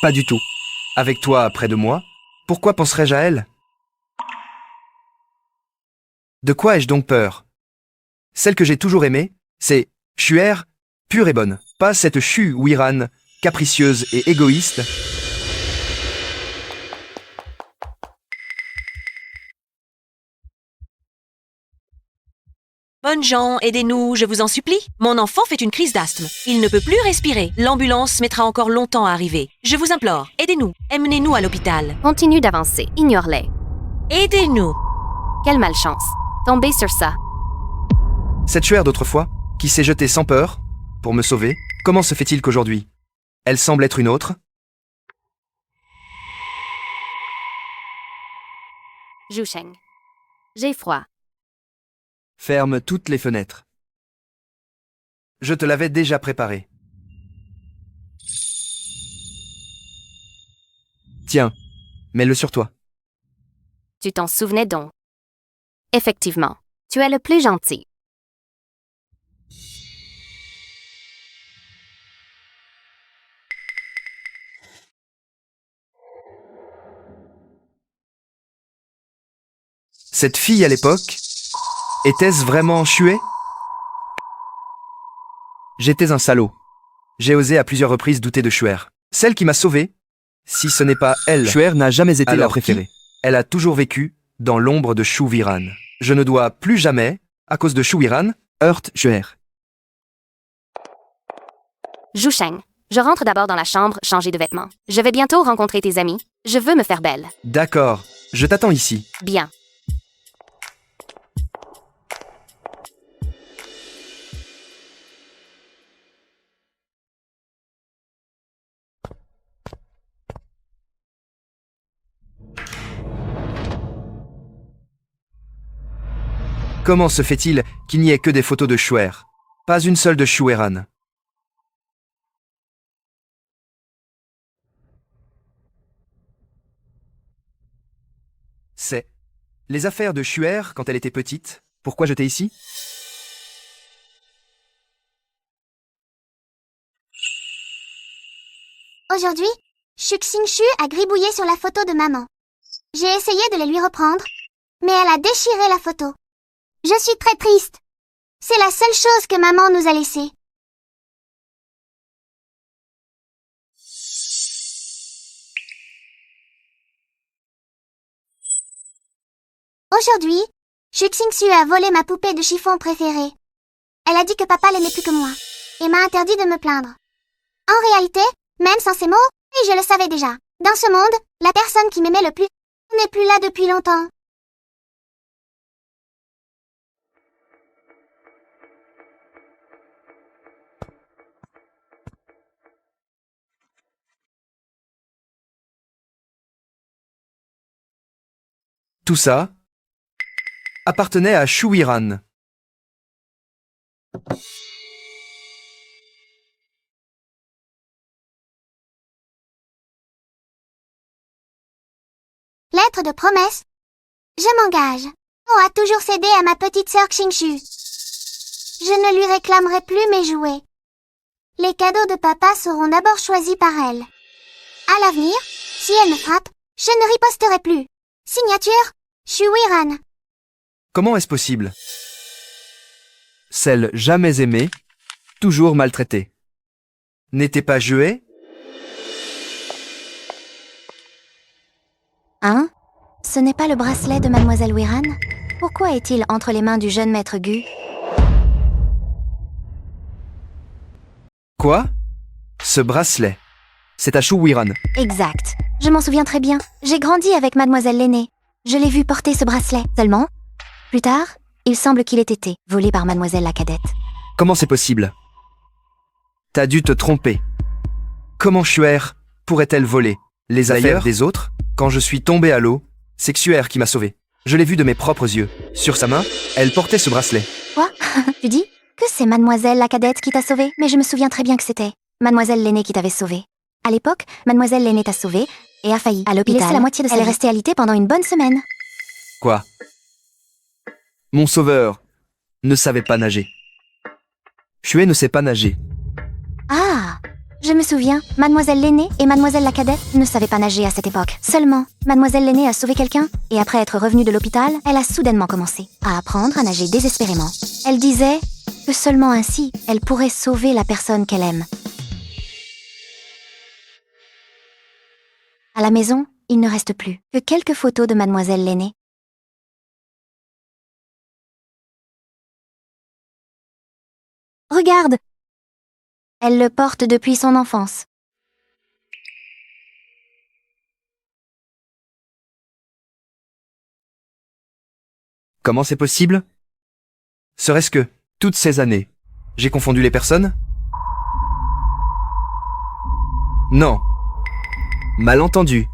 Pas du tout. Avec toi près de moi, pourquoi penserais-je à elle? De quoi ai-je donc peur? Celle que j'ai toujours aimée, c'est Xuer, pure et bonne. Pas cette Xu Wiran, capricieuse et égoïste. Bonnes gens, aidez-nous, je vous en supplie. Mon enfant fait une crise d'asthme. Il ne peut plus respirer. L'ambulance mettra encore longtemps à arriver. Je vous implore, aidez-nous. Emmenez-nous à l'hôpital. Continue d'avancer, ignore-les. Aidez-nous. Quelle malchance. Tomber sur ça. Cette Xuer d'autrefois, qui s'est jetée sans peur, pour me sauver, comment se fait-il qu'aujourd'hui, elle semble être une autre? Zhusheng. J'ai froid. Ferme toutes les fenêtres. Je te l'avais déjà préparé. Tiens, mets-le sur toi. Tu t'en souvenais donc. Effectivement, tu es le plus gentil. Cette fille à l'époque, était-ce vraiment Xuer? J'étais un salaud. J'ai osé à plusieurs reprises douter de Xuer. Celle qui m'a sauvé, si ce n'est pas elle. Xuer n'a jamais été la préférée. Elle a toujours vécu dans l'ombre de Xu Wiran. Je ne dois plus jamais, à cause de Xu Wiran, heurter Xuer. Zhusheng, je rentre d'abord dans la chambre changer de vêtements. Je vais bientôt rencontrer tes amis. Je veux me faire belle. D'accord, je t'attends ici. Bien. Comment se fait-il qu'il n'y ait que des photos de Shuer? Pas une seule de Shueran. C'est les affaires de Shuer quand elle était petite. Pourquoi j'étais ici? Aujourd'hui, Shuxingshu a gribouillé sur la photo de maman. J'ai essayé de la lui reprendre, mais elle a déchiré la photo. Je suis très triste. C'est la seule chose que maman nous a laissée. Aujourd'hui, Shuxingshu a volé ma poupée de chiffon préférée. Elle a dit que papa l'aimait plus que moi, et m'a interdit de me plaindre. En réalité, même sans ces mots, et je le savais déjà, dans ce monde, la personne qui m'aimait le plus n'est plus là depuis longtemps. Tout ça appartenait à Shuiran. Lettre de promesse. Je m'engage. On a toujours cédé à ma petite sœur Xingshu. Je ne lui réclamerai plus mes jouets. Les cadeaux de papa seront d'abord choisis par elle. À l'avenir, si elle me frappe, je ne riposterai plus. Signature, Shuiran. Comment est-ce possible? Celle jamais aimée, toujours maltraitée. N'était pas jouée? Hein? Ce n'est pas le bracelet de Mademoiselle Wiran? Pourquoi est-il entre les mains du jeune maître Gu? Quoi? Ce bracelet. C'est à Shuiran. Exact. Je m'en souviens très bien. J'ai grandi avec Mademoiselle l'aînée. Je l'ai vu porter ce bracelet. Seulement, plus tard, il semble qu'il ait été volé par Mademoiselle la cadette. Comment c'est possible? T'as dû te tromper. Comment Shuer pourrait-elle voler les affaires des autres? Quand je suis tombé à l'eau, c'est Xuer qui m'a sauvé. Je l'ai vu de mes propres yeux. Sur sa main, elle portait ce bracelet. Quoi? Tu dis que c'est Mademoiselle la cadette qui t'a sauvé? Mais je me souviens très bien que c'était Mademoiselle l'aînée qui t'avait sauvé. À l'époque, Mademoiselle l'aînée t'a sauvé et a failli à l'hôpital. Laissé la moitié de sa vie. Elle est restée alitée pendant une bonne semaine. Quoi? Mon sauveur ne savait pas nager. Xuer ne sait pas nager. Ah! Je me souviens, Mademoiselle l'aînée et Mademoiselle la cadette ne savaient pas nager à cette époque. Seulement, Mademoiselle l'aînée a sauvé quelqu'un, et après être revenue de l'hôpital, elle a soudainement commencé à apprendre à nager désespérément. Elle disait que seulement ainsi, elle pourrait sauver la personne qu'elle aime. À la maison, il ne reste plus que quelques photos de Mademoiselle l'aînée. Regarde! Elle le porte depuis son enfance. Comment c'est possible? Serait-ce que, toutes ces années, j'ai confondu les personnes? Non. Malentendu.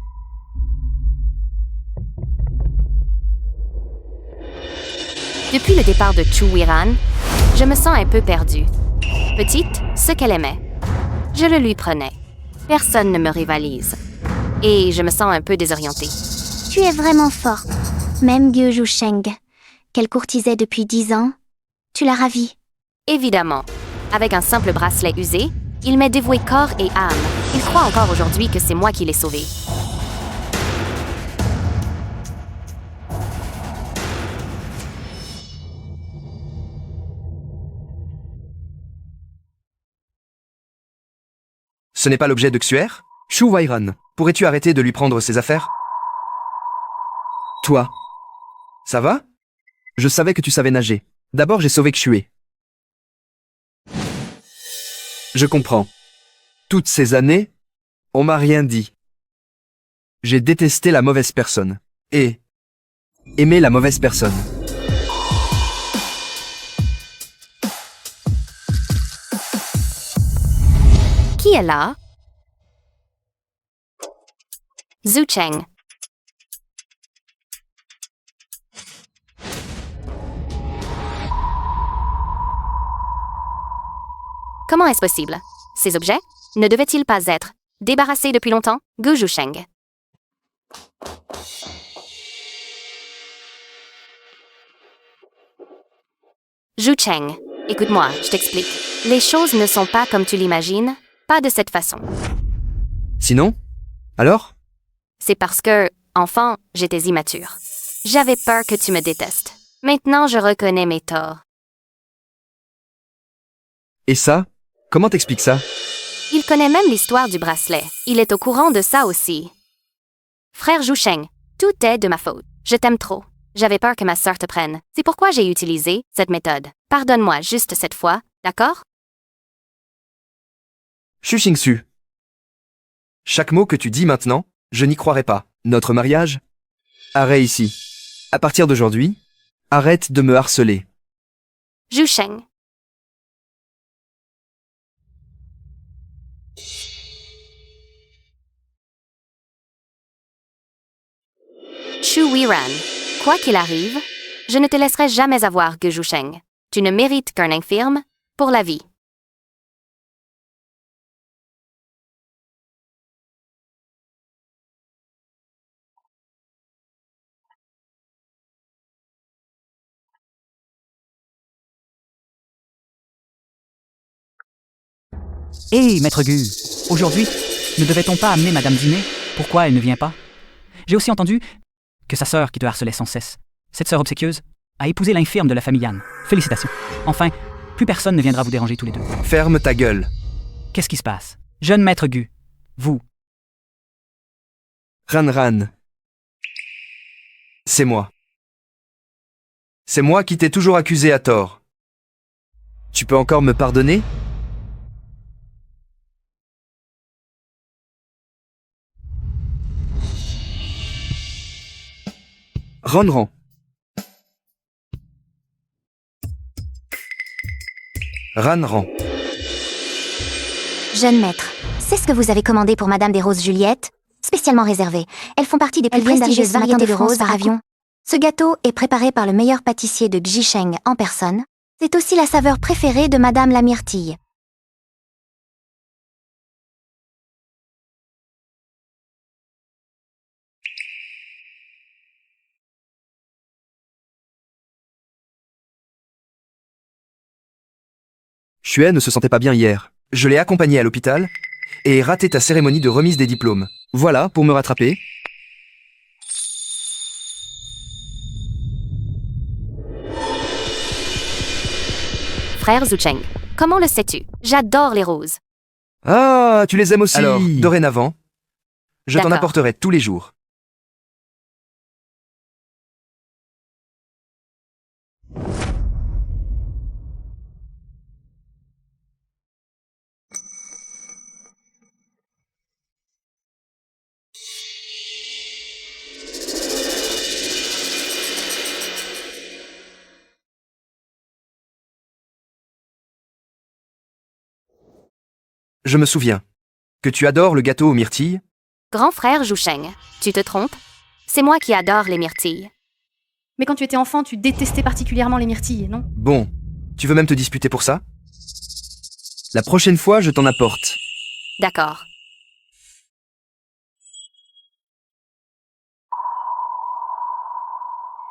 Depuis le départ de Shuiran, je me sens un peu perdue. Petite, ce qu'elle aimait. Je le lui prenais. Personne ne me rivalise. Et je me sens un peu désorientée. Tu es vraiment forte. Même Gu Zhusheng, qu'elle courtisait depuis 10 ans, tu l'as ravie. Évidemment. Avec un simple bracelet usé, il m'est dévoué corps et âme. Il croit encore aujourd'hui que c'est moi qui l'ai sauvé. Ce n'est pas l'objet de Xuer? Shu Wairan, pourrais-tu arrêter de lui prendre ses affaires? Toi. Ça va? Je savais que tu savais nager. D'abord, j'ai sauvé Xue. Je comprends. Toutes ces années, on m'a rien dit. J'ai détesté la mauvaise personne. Et aimé la mauvaise personne. Qui est là? Zhu Cheng. Comment est-ce possible? Ces objets ne devaient-ils pas être débarrassés depuis longtemps? Gu Zhusheng. Zhu Cheng, écoute-moi, je t'explique. Les choses ne sont pas comme tu l'imagines, pas de cette façon. Sinon? Alors? C'est parce que, enfant, j'étais immature. J'avais peur que tu me détestes. Maintenant, je reconnais mes torts. Et ça? Comment t'expliques ça? Il connaît même l'histoire du bracelet. Il est au courant de ça aussi. Frère Zhusheng, tout est de ma faute. Je t'aime trop. J'avais peur que ma sœur te prenne. C'est pourquoi j'ai utilisé cette méthode. Pardonne-moi juste cette fois, d'accord? Xu Xingxu. Chaque mot que tu dis maintenant, je n'y croirai pas. Notre mariage? Arrête ici. À partir d'aujourd'hui, arrête de me harceler. Zhusheng. Shu Weiran. Quoi qu'il arrive, je ne te laisserai jamais avoir Gu Zhusheng. Tu ne mérites qu'un infirme pour la vie. Hé, maître Gu, aujourd'hui, ne devait-on pas amener Madame dîner? Pourquoi elle ne vient pas? J'ai aussi entendu que sa sœur qui te harcelait sans cesse, cette sœur obséquieuse, a épousé l'infirme de la famille Yan. Félicitations. Enfin, plus personne ne viendra vous déranger tous les deux. Ferme ta gueule. Qu'est-ce qui se passe? Jeune maître Gu, vous. Ran. C'est moi. C'est moi qui t'ai toujours accusé à tort. Tu peux encore me pardonner? Ran. Ran. Jeune maître, c'est ce que vous avez commandé pour Madame des Roses Juliette, spécialement réservé. Elles font partie des plus prestigieuses variétés de roses par avion. Ce gâteau est préparé par le meilleur pâtissier de Xisheng en personne. C'est aussi la saveur préférée de Madame la Myrtille. Xue ne se sentait pas bien hier. Je l'ai accompagnée à l'hôpital et raté ta cérémonie de remise des diplômes. Voilà, pour me rattraper. Frère Zhusheng, comment le sais-tu? J'adore les roses. Ah, tu les aimes aussi. Alors, dorénavant, je t'en D'accord. apporterai tous les jours. Je me souviens que tu adores le gâteau aux myrtilles. Grand frère Zhusheng, tu te trompes? C'est moi qui adore les myrtilles. Mais quand tu étais enfant, tu détestais particulièrement les myrtilles, non? Bon, tu veux même te disputer pour ça? La prochaine fois, je t'en apporte. D'accord.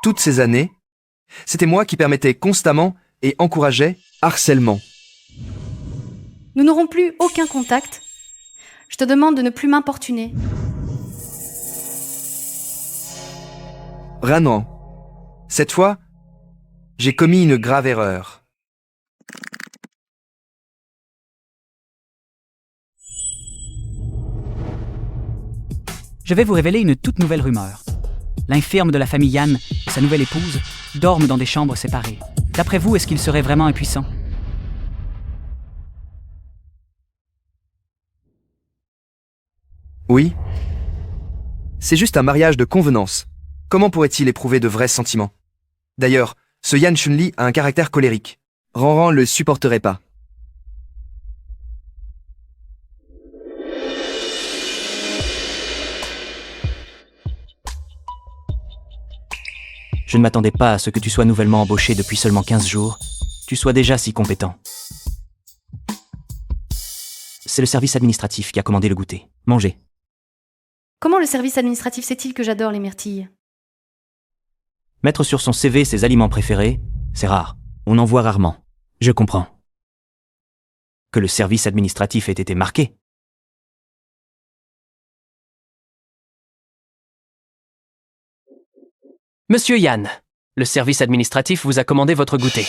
Toutes ces années, c'était moi qui permettais constamment et encourageais harcèlement. Nous n'aurons plus aucun contact. Je te demande de ne plus m'importuner. Ran. Cette fois, j'ai commis une grave erreur. Je vais vous révéler une toute nouvelle rumeur. L'infirme de la famille Yan et sa nouvelle épouse dorment dans des chambres séparées. D'après vous, est-ce qu'ils seraient vraiment impuissants? Oui. C'est juste un mariage de convenance. Comment pourrait-il éprouver de vrais sentiments? D'ailleurs, ce Yan Chunli a un caractère colérique. Ran le supporterait pas. Je ne m'attendais pas à ce que tu sois nouvellement embauché depuis seulement 15 jours. Tu sois déjà si compétent. c'est le service administratif qui a commandé le goûter. Mangez. Comment le service administratif sait-il que j'adore les myrtilles? Mettre sur son CV ses aliments préférés, c'est rare. On en voit rarement. Je comprends. Que le service administratif ait été marqué. Monsieur Yann, le service administratif vous a commandé votre goûter.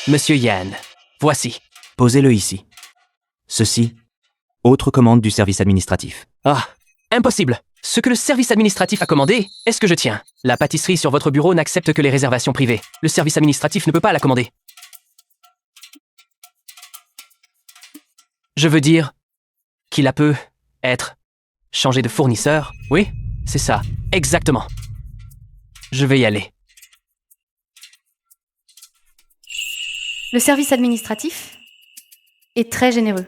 Monsieur Yann, voici. Posez-le ici. Ceci, autre commande du service administratif. Ah, impossible. Ce que le service administratif a commandé, est-ce que je tiens? La pâtisserie sur votre bureau n'accepte que les réservations privées. Le service administratif ne peut pas la commander. Je veux dire qu'il a peut être changé de fournisseur. Oui, c'est ça, exactement. Je vais y aller. Le service administratif est très généreux.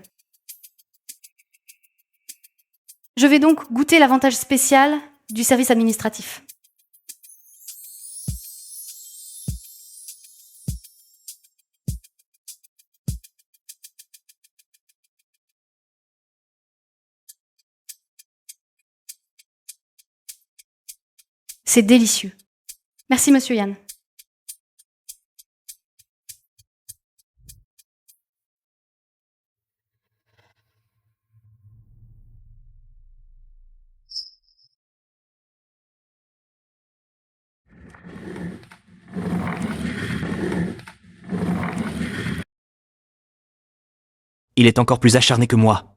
Je vais donc goûter l'avantage spécial du service administratif. C'est délicieux. Merci, monsieur Yann. Il est encore plus acharné que moi.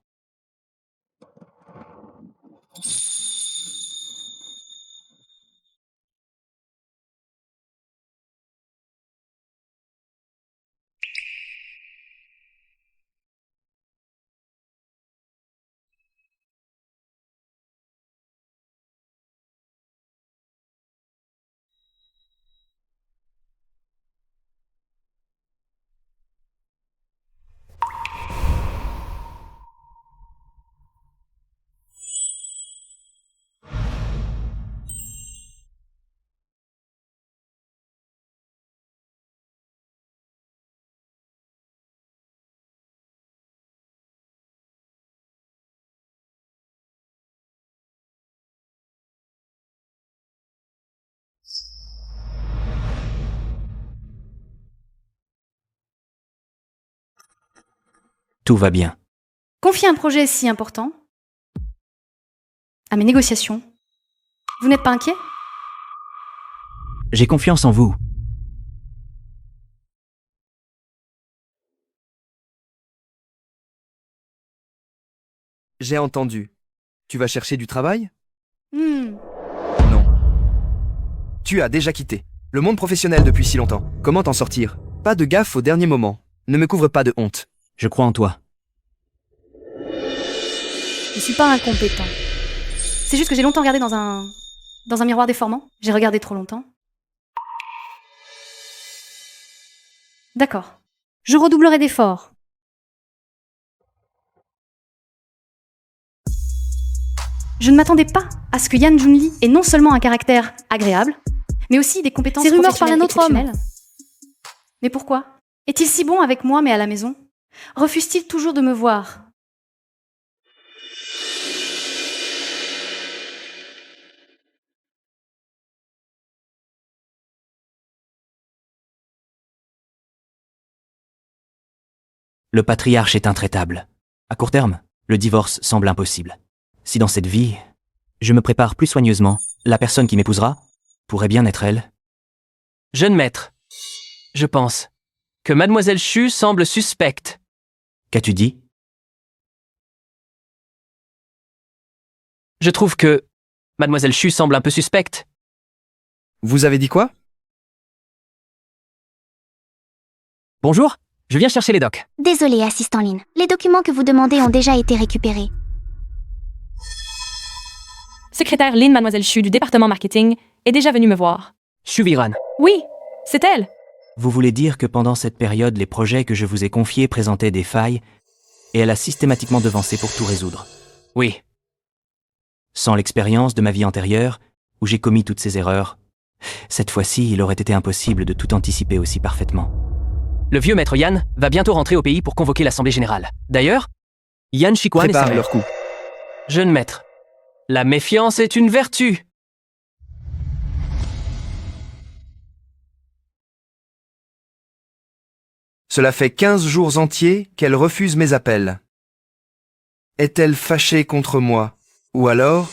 Tout va bien. Confier un projet si important à mes négociations. Vous n'êtes pas inquiet? J'ai confiance en vous. J'ai entendu. Tu vas chercher du travail? Non. Tu as déjà quitté le monde professionnel depuis si longtemps. Comment t'en sortir? Pas de gaffe au dernier moment. Ne me couvre pas de honte. Je crois en toi. Je suis pas incompétent. C'est juste que j'ai longtemps regardé dans un miroir déformant. J'ai regardé trop longtemps. D'accord. Je redoublerai d'efforts. Je ne m'attendais pas à ce que Yan Junli ait non seulement un caractère agréable, mais aussi des compétences professionnelles exceptionnelles. Mais pourquoi? Est-il si bon avec moi mais à la maison? Refuse-t-il toujours de me voir? Le patriarche est intraitable. À court terme, le divorce semble impossible. Si dans cette vie, je me prépare plus soigneusement, la personne qui m'épousera pourrait bien être elle. Jeune maître, je pense que Mademoiselle Chu semble suspecte. Qu'as-tu dit? Je trouve que Mademoiselle Chu semble un peu suspecte. Vous avez dit quoi? Bonjour, je viens chercher les docs. Désolé, assistant Lin. Les documents que vous demandez ont déjà été récupérés. Secrétaire Lin Mademoiselle Chu du département marketing est déjà venue me voir. Chu Viran. Oui, c'est elle. Vous voulez dire que pendant cette période, les projets que je vous ai confiés présentaient des failles et elle a systématiquement devancé pour tout résoudre? Oui. Sans l'expérience de ma vie antérieure, où j'ai commis toutes ces erreurs, cette fois-ci, il aurait été impossible de tout anticiper aussi parfaitement. Le vieux maître Yan va bientôt rentrer au pays pour convoquer l'Assemblée générale. D'ailleurs, Yan Shikwan et sa Prépare mère. leur coup. Jeune maître, la méfiance est une vertu. Cela fait 15 jours entiers qu'elle refuse mes appels. Est-elle fâchée contre moi? Ou alors...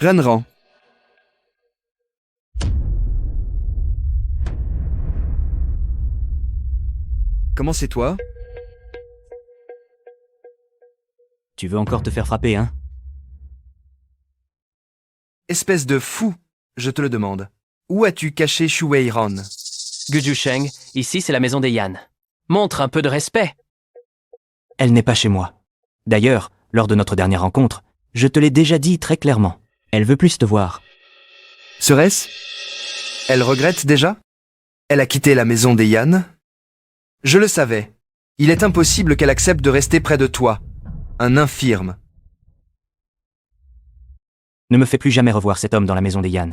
Ranran. Comment c'est toi? Tu veux encore te faire frapper, hein? Espèce de fou, je te le demande. Où as-tu caché Shu Weiran? Gujusheng, ici c'est la maison des Yan. Montre un peu de respect. Elle n'est pas chez moi. D'ailleurs, lors de notre dernière rencontre, je te l'ai déjà dit très clairement. Elle veut plus te voir. Serait-ce? Elle regrette déjà? Elle a quitté la maison des Yan? Je le savais. Il est impossible qu'elle accepte de rester près de toi. Un infirme. Ne me fais plus jamais revoir cet homme dans la maison des Yan.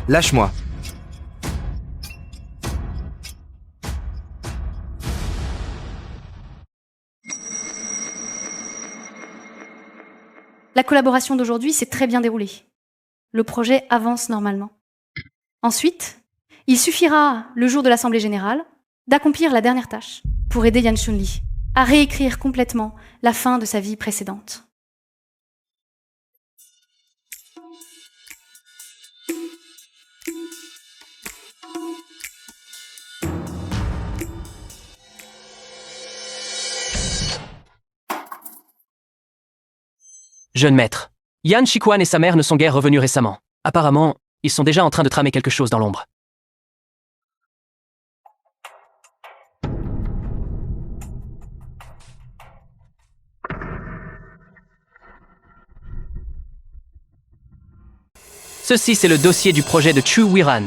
Lâche-moi. La collaboration d'aujourd'hui s'est très bien déroulée. Le projet avance normalement. Ensuite, il suffira, le jour de l'Assemblée générale, d'accomplir la dernière tâche pour aider Yan Shunli à réécrire complètement la fin de sa vie précédente. Jeune maître, Yan Shikwan et sa mère ne sont guère revenus récemment. Apparemment, ils sont déjà en train de tramer quelque chose dans l'ombre. Ceci, c'est le dossier du projet de Chu Wiran.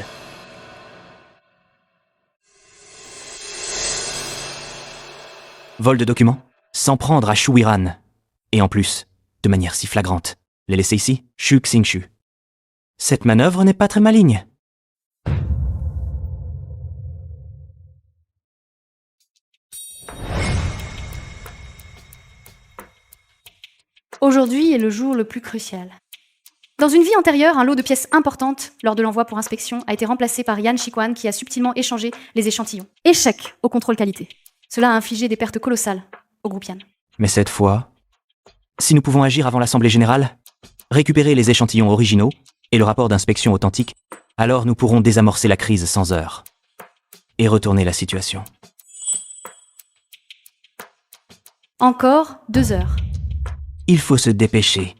Vol de documents, s'en prendre à Shu Wiran. Et en plus, de manière si flagrante. Les laisser ici, Shu Xingshu. Cette manœuvre n'est pas très maligne. Aujourd'hui est le jour le plus crucial. Dans une vie antérieure, un lot de pièces importantes lors de l'envoi pour inspection a été remplacé par Yan Shikwan qui a subtilement échangé les échantillons. Échec au contrôle qualité. Cela a infligé des pertes colossales au groupe Yan. Mais cette fois, si nous pouvons agir avant l'Assemblée générale, récupérer les échantillons originaux et le rapport d'inspection authentique, alors nous pourrons désamorcer la crise sans heurts et retourner la situation. Encore 2 heures. Il faut se dépêcher.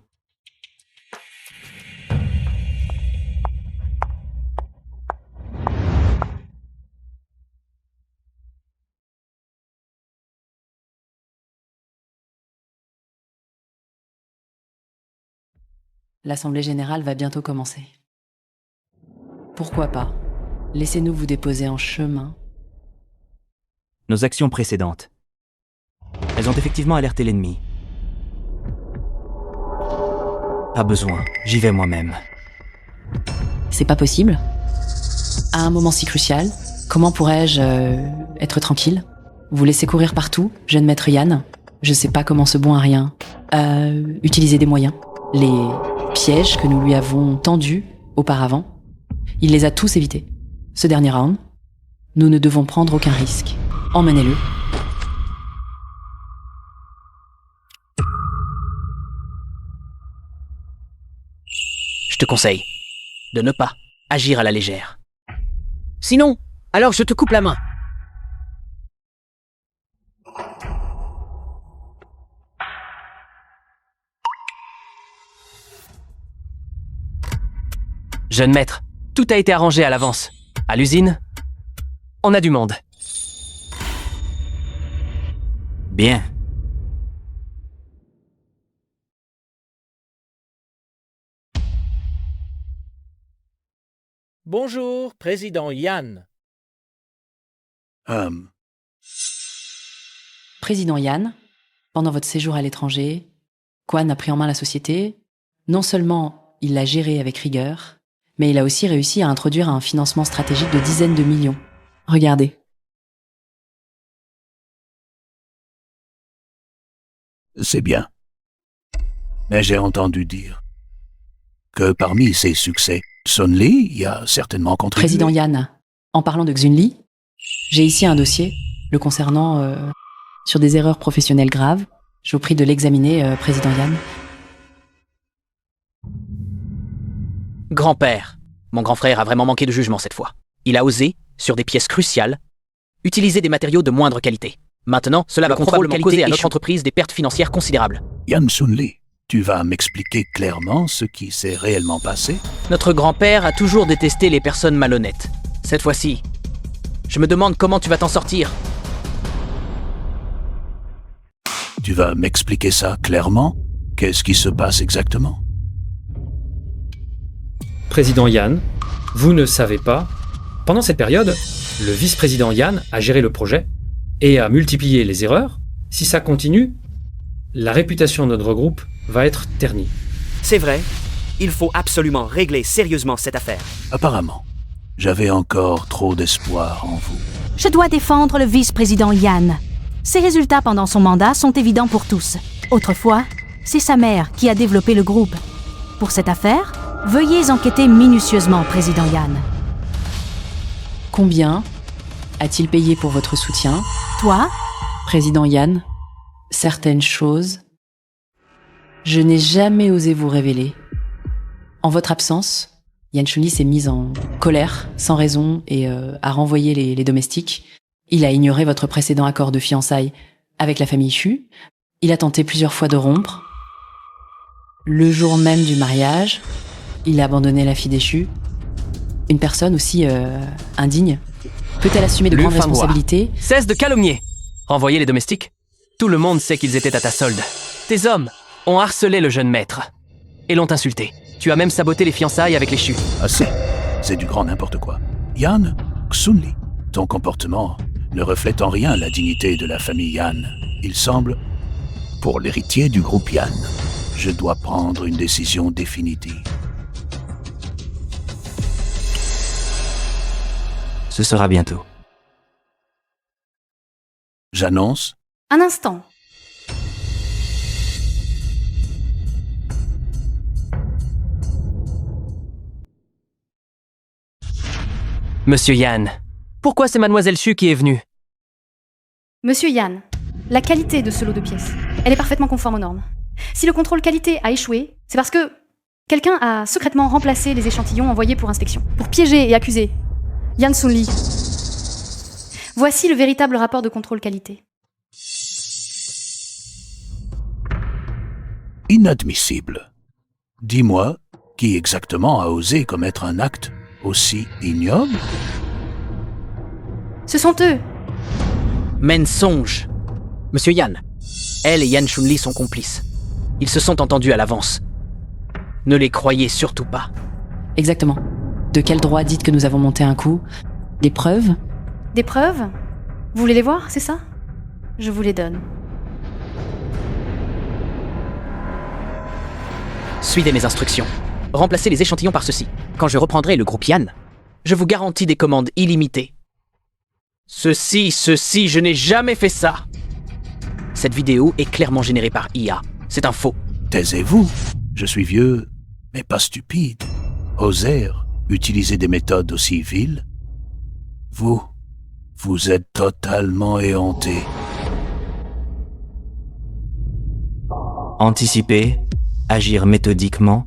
L'Assemblée générale va bientôt commencer. Pourquoi pas? Laissez-nous vous déposer en chemin. Nos actions précédentes. Elles ont effectivement alerté l'ennemi. Pas besoin, j'y vais moi-même. C'est pas possible? À un moment si crucial, comment pourrais-je être tranquille? Vous laissez courir partout, jeune maître Yan? Je sais pas comment ce bon à rien. Utiliser des moyens. Les pièges que nous lui avons tendus auparavant, il les a tous évités. Ce dernier round, nous ne devons prendre aucun risque. Emmenez-le. Je te conseille de ne pas agir à la légère. Sinon, alors je te coupe la main. Jeune maître, tout a été arrangé à l'avance. À l'usine, on a du monde. Bien. Bonjour, président Yan. Président Yan, pendant votre séjour à l'étranger, Quan a pris en main la société. Non seulement il l'a gérée avec rigueur, Mais il a aussi réussi à introduire un financement stratégique de dizaines de millions. Regardez. C'est bien. Mais j'ai entendu dire que parmi ses succès, Sun Li y a certainement contribué. Président Yan, en parlant de Xun Li, j'ai ici un dossier le concernant sur des erreurs professionnelles graves. Je vous prie de l'examiner, Président Yan. Grand-père, mon grand frère a vraiment manqué de jugement cette fois. Il a osé, sur des pièces cruciales, utiliser des matériaux de moindre qualité. Maintenant, cela va probablement causer à notre entreprise des pertes financières considérables. Yan Sun Li, tu vas m'expliquer clairement ce qui s'est réellement passé? Notre grand-père a toujours détesté les personnes malhonnêtes. Cette fois-ci, je me demande comment tu vas t'en sortir. Tu vas m'expliquer ça clairement? Qu'est-ce qui se passe exactement? Président Yan, vous ne savez pas, pendant cette période, le vice-président Yan a géré le projet et a multiplié les erreurs. Si ça continue, la réputation de notre groupe va être ternie. C'est vrai, il faut absolument régler sérieusement cette affaire. Apparemment, j'avais encore trop d'espoir en vous. Je dois défendre le vice-président Yan. Ses résultats pendant son mandat sont évidents pour tous. Autrefois, c'est sa mère qui a développé le groupe. Pour cette affaire, veuillez enquêter minutieusement, Président Yan. Combien a-t-il payé pour votre soutien? Toi? Président Yan, certaines choses, je n'ai jamais osé vous révéler. En votre absence, Yan Chun-Li s'est mise en colère, sans raison, et a renvoyé les domestiques. Il a ignoré votre précédent accord de fiançailles avec la famille Xu. Il a tenté plusieurs fois de rompre. Le jour même du mariage, il a abandonné la fille déchue. Une personne aussi indigne peut-elle assumer de grandes responsabilités? Cesse de calomnier. Renvoyer les domestiques? Tout le monde sait qu'ils étaient à ta solde. Tes hommes ont harcelé le jeune maître et l'ont insulté. Tu as même saboté les fiançailles avec les Xu. Assez. C'est du grand n'importe quoi. Yan Xun Li, ton comportement ne reflète en rien la dignité de la famille Yan. Il semble, pour l'héritier du groupe Yan, je dois prendre une décision définitive. Ce sera bientôt. J'annonce. Un instant. Monsieur Yan, pourquoi c'est Mademoiselle Xu qui est venue? Monsieur Yan, la qualité de ce lot de pièces, elle est parfaitement conforme aux normes. Si le contrôle qualité a échoué, c'est parce que quelqu'un a secrètement remplacé les échantillons envoyés pour inspection, pour piéger et accuser Yan Sun Li. Voici le véritable rapport de contrôle qualité. Inadmissible. Dis-moi, qui exactement a osé commettre un acte aussi ignoble? Ce sont eux. Mensonge. Monsieur Yan, elle et Yan Chun-Li sont complices. Ils se sont entendus à l'avance. Ne les croyez surtout pas. Exactement. De quel droit dites que nous avons monté un coup? Des preuves? Des preuves? Vous voulez les voir, c'est ça? Je vous les donne. Suivez mes instructions. Remplacez les échantillons par ceci. Quand je reprendrai le groupe Yan, je vous garantis des commandes illimitées. Ceci, je n'ai jamais fait ça. Cette vidéo est clairement générée par IA. C'est un faux. Taisez-vous. Je suis vieux, mais pas stupide. Oser utiliser des méthodes aussi viles? Vous êtes totalement éhonté. Anticiper, agir méthodiquement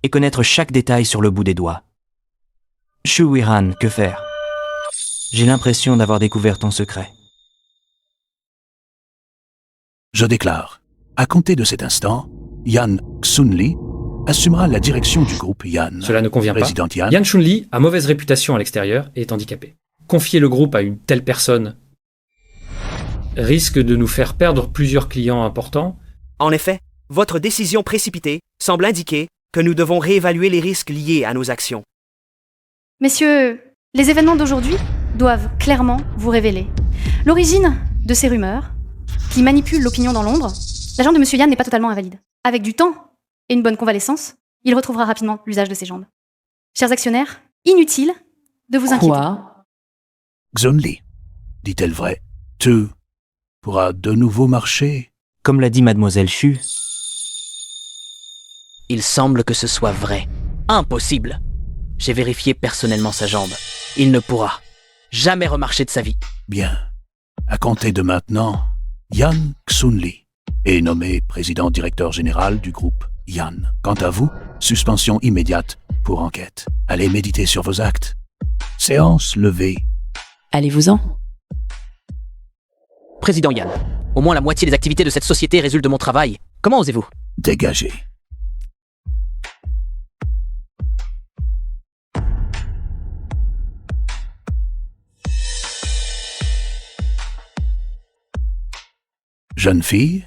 et connaître chaque détail sur le bout des doigts. Xu Weiran, que faire? J'ai l'impression d'avoir découvert ton secret. Je déclare, à compter de cet instant, Yan Xun Li assumera la direction du groupe Yan. Cela ne convient pas. Président Yan. Yan Chun-Li a mauvaise réputation à l'extérieur et est handicapé. Confier le groupe à une telle personne risque de nous faire perdre plusieurs clients importants. En effet, votre décision précipitée semble indiquer que nous devons réévaluer les risques liés à nos actions. Messieurs, les événements d'aujourd'hui doivent clairement vous révéler l'origine de ces rumeurs qui manipulent l'opinion dans l'ombre. La jambe de Monsieur Yan n'est pas totalement invalide. Avec du temps et une bonne convalescence, il retrouvera rapidement l'usage de ses jambes. Chers actionnaires, inutile de vous inquiéter. Quoi? Xunli, dit-elle vrai, tu pourras de nouveau marcher? Comme l'a dit mademoiselle Chu, Il semble que ce soit vrai. Impossible. J'ai vérifié personnellement sa jambe. Il ne pourra jamais remarcher de sa vie. Bien. À compter de maintenant, Yan Xunli est nommé président-directeur général du groupe Yan. Quant à vous, suspension immédiate pour enquête. Allez méditer sur vos actes. Séance levée. Allez-vous-en. Président Yan, au moins la moitié des activités de cette société résultent de mon travail. Comment osez-vous? Dégagez. Jeune fille,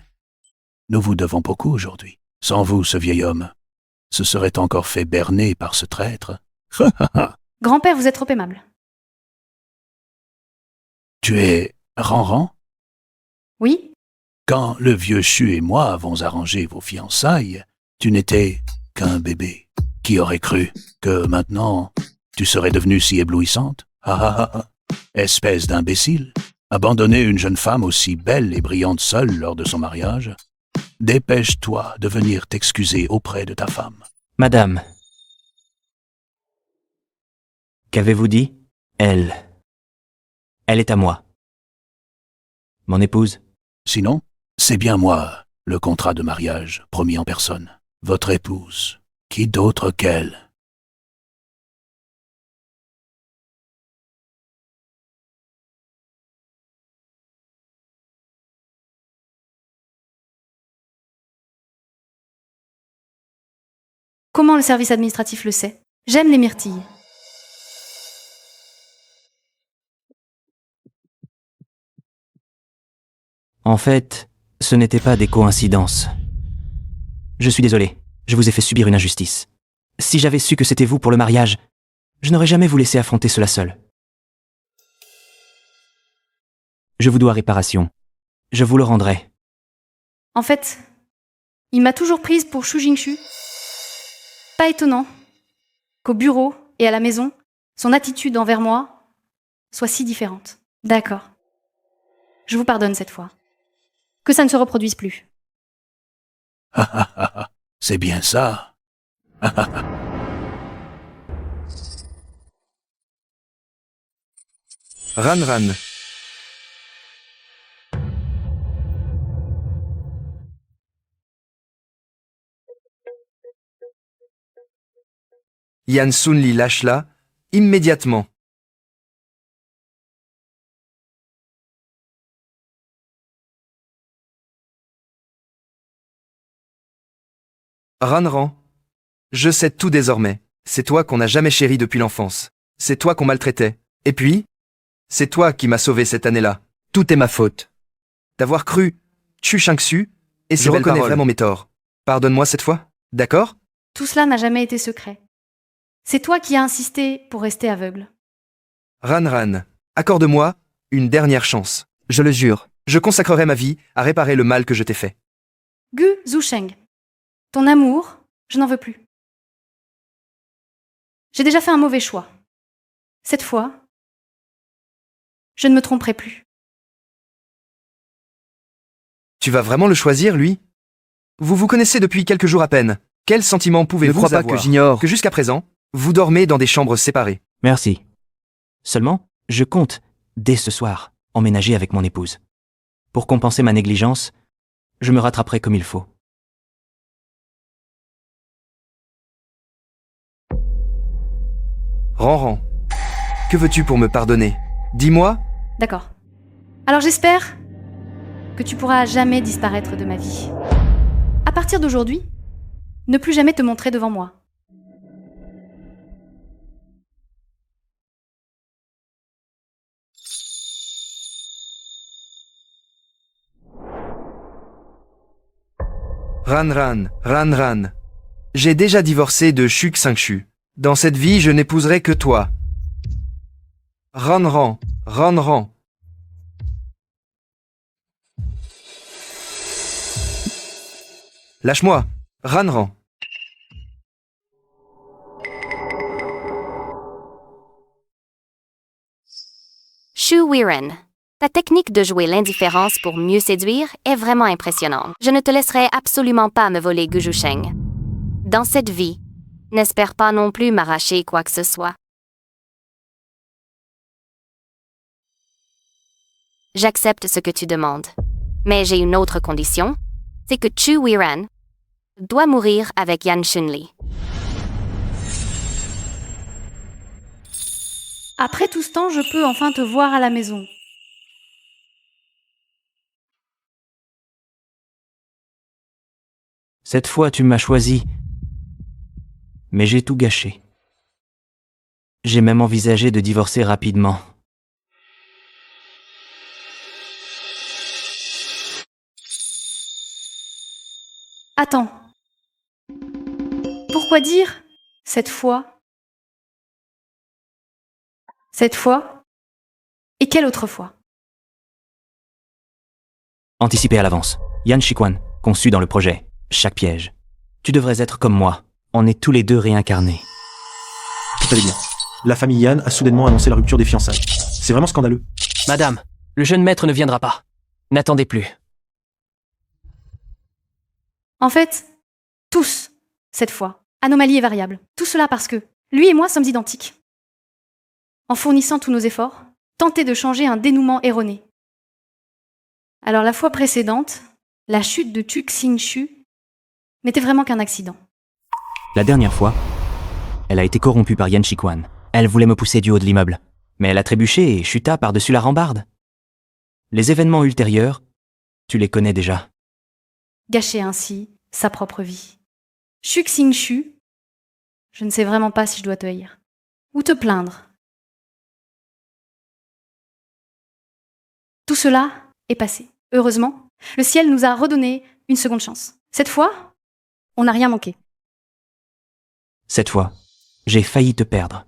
nous vous devons beaucoup aujourd'hui. Sans vous, ce vieil homme se serait encore fait berner par ce traître. Grand-père, vous êtes trop aimable. Tu es Ranran? Oui? Quand le vieux Chu et moi avons arrangé vos fiançailles, tu n'étais qu'un bébé. Qui aurait cru que maintenant tu serais devenue si éblouissante? Espèce d'imbécile! Abandonner une jeune femme aussi belle et brillante seule lors de son mariage? Dépêche-toi de venir t'excuser auprès de ta femme. Madame. Qu'avez-vous dit? Elle est à moi. Mon épouse? Sinon, c'est bien moi, le contrat de mariage promis en personne. Votre épouse. Qui d'autre qu'elle? Comment le service administratif le sait? J'aime les myrtilles. En fait, ce n'était pas des coïncidences. Je suis désolé, je vous ai fait subir une injustice. Si j'avais su que c'était vous pour le mariage, je n'aurais jamais vous laissé affronter cela seul. Je vous dois réparation. Je vous le rendrai. En fait, il m'a toujours prise pour Shu Jingshu. Pas étonnant qu'au bureau et à la maison, son attitude envers moi soit si différente. D'accord. Je vous pardonne cette fois. Que ça ne se reproduise plus. C'est bien ça. Ran. Yan Xunli lâche-la, immédiatement. Ranran, je sais tout désormais. C'est toi qu'on n'a jamais chéri depuis l'enfance. C'est toi qu'on maltraitait. Et puis, c'est toi qui m'as sauvé cette année-là. Tout est ma faute. D'avoir cru Chu Shangxu, et je reconnais vraiment mes torts. Pardonne-moi cette fois, d'accord? Tout cela n'a jamais été secret. C'est toi qui as insisté pour rester aveugle. Ran, accorde-moi une dernière chance. Je le jure, je consacrerai ma vie à réparer le mal que je t'ai fait. Gu Zusheng, ton amour, je n'en veux plus. J'ai déjà fait un mauvais choix. Cette fois, je ne me tromperai plus. Tu vas vraiment le choisir, lui? Vous vous connaissez depuis quelques jours à peine. Quel sentiment pouvez-vous avoir? Ne crois pas que j'ignore que jusqu'à présent, vous dormez dans des chambres séparées. Merci. Seulement, je compte, dès ce soir, emménager avec mon épouse. Pour compenser ma négligence, je me rattraperai comme il faut. Ranran, que veux-tu pour me pardonner? Dis-moi. D'accord. Alors j'espère que tu pourras jamais disparaître de ma vie. À partir d'aujourd'hui, ne plus jamais te montrer devant moi. Ran. J'ai déjà divorcé de Shu Xingshu. Dans cette vie, je n'épouserai que toi. Ranran. Lâche-moi, Ranran. Chu Wiren, ta technique de jouer l'indifférence pour mieux séduire est vraiment impressionnante. Je ne te laisserai absolument pas me voler Gu Zhusheng. Dans cette vie, n'espère pas non plus m'arracher quoi que ce soit. J'accepte ce que tu demandes. Mais j'ai une autre condition, c'est que Chu Wiren doit mourir avec Yan Shunli. Après tout ce temps, je peux enfin te voir à la maison. Cette fois, tu m'as choisi. Mais j'ai tout gâché. J'ai même envisagé de divorcer rapidement. Attends. Pourquoi dire cette fois? Cette fois? Et quelle autre fois? Anticipé à l'avance. Yan Shikwan, conçu dans le projet. Chaque piège. Tu devrais être comme moi. On est tous les deux réincarnés. Tout allait bien. La famille Yan a soudainement annoncé la rupture des fiançailles. C'est vraiment scandaleux. Madame, le jeune maître ne viendra pas. N'attendez plus. En fait, tous, cette fois. Anomalie et variable. Tout cela parce que lui et moi sommes identiques. En fournissant tous nos efforts, tenter de changer un dénouement erroné. Alors la fois précédente, la chute de Tu Xing-Shu n'était vraiment qu'un accident. La dernière fois, elle a été corrompue par Yan Shikwan. Elle voulait me pousser du haut de l'immeuble, mais elle a trébuché et chuta par-dessus la rambarde. Les événements ultérieurs, tu les connais déjà. Gâcher ainsi sa propre vie. Chu Xing-Shu, je ne sais vraiment pas si je dois te haïr. Ou te plaindre. Tout cela est passé. Heureusement, le ciel nous a redonné une seconde chance. Cette fois, on n'a rien manqué. Cette fois, j'ai failli te perdre.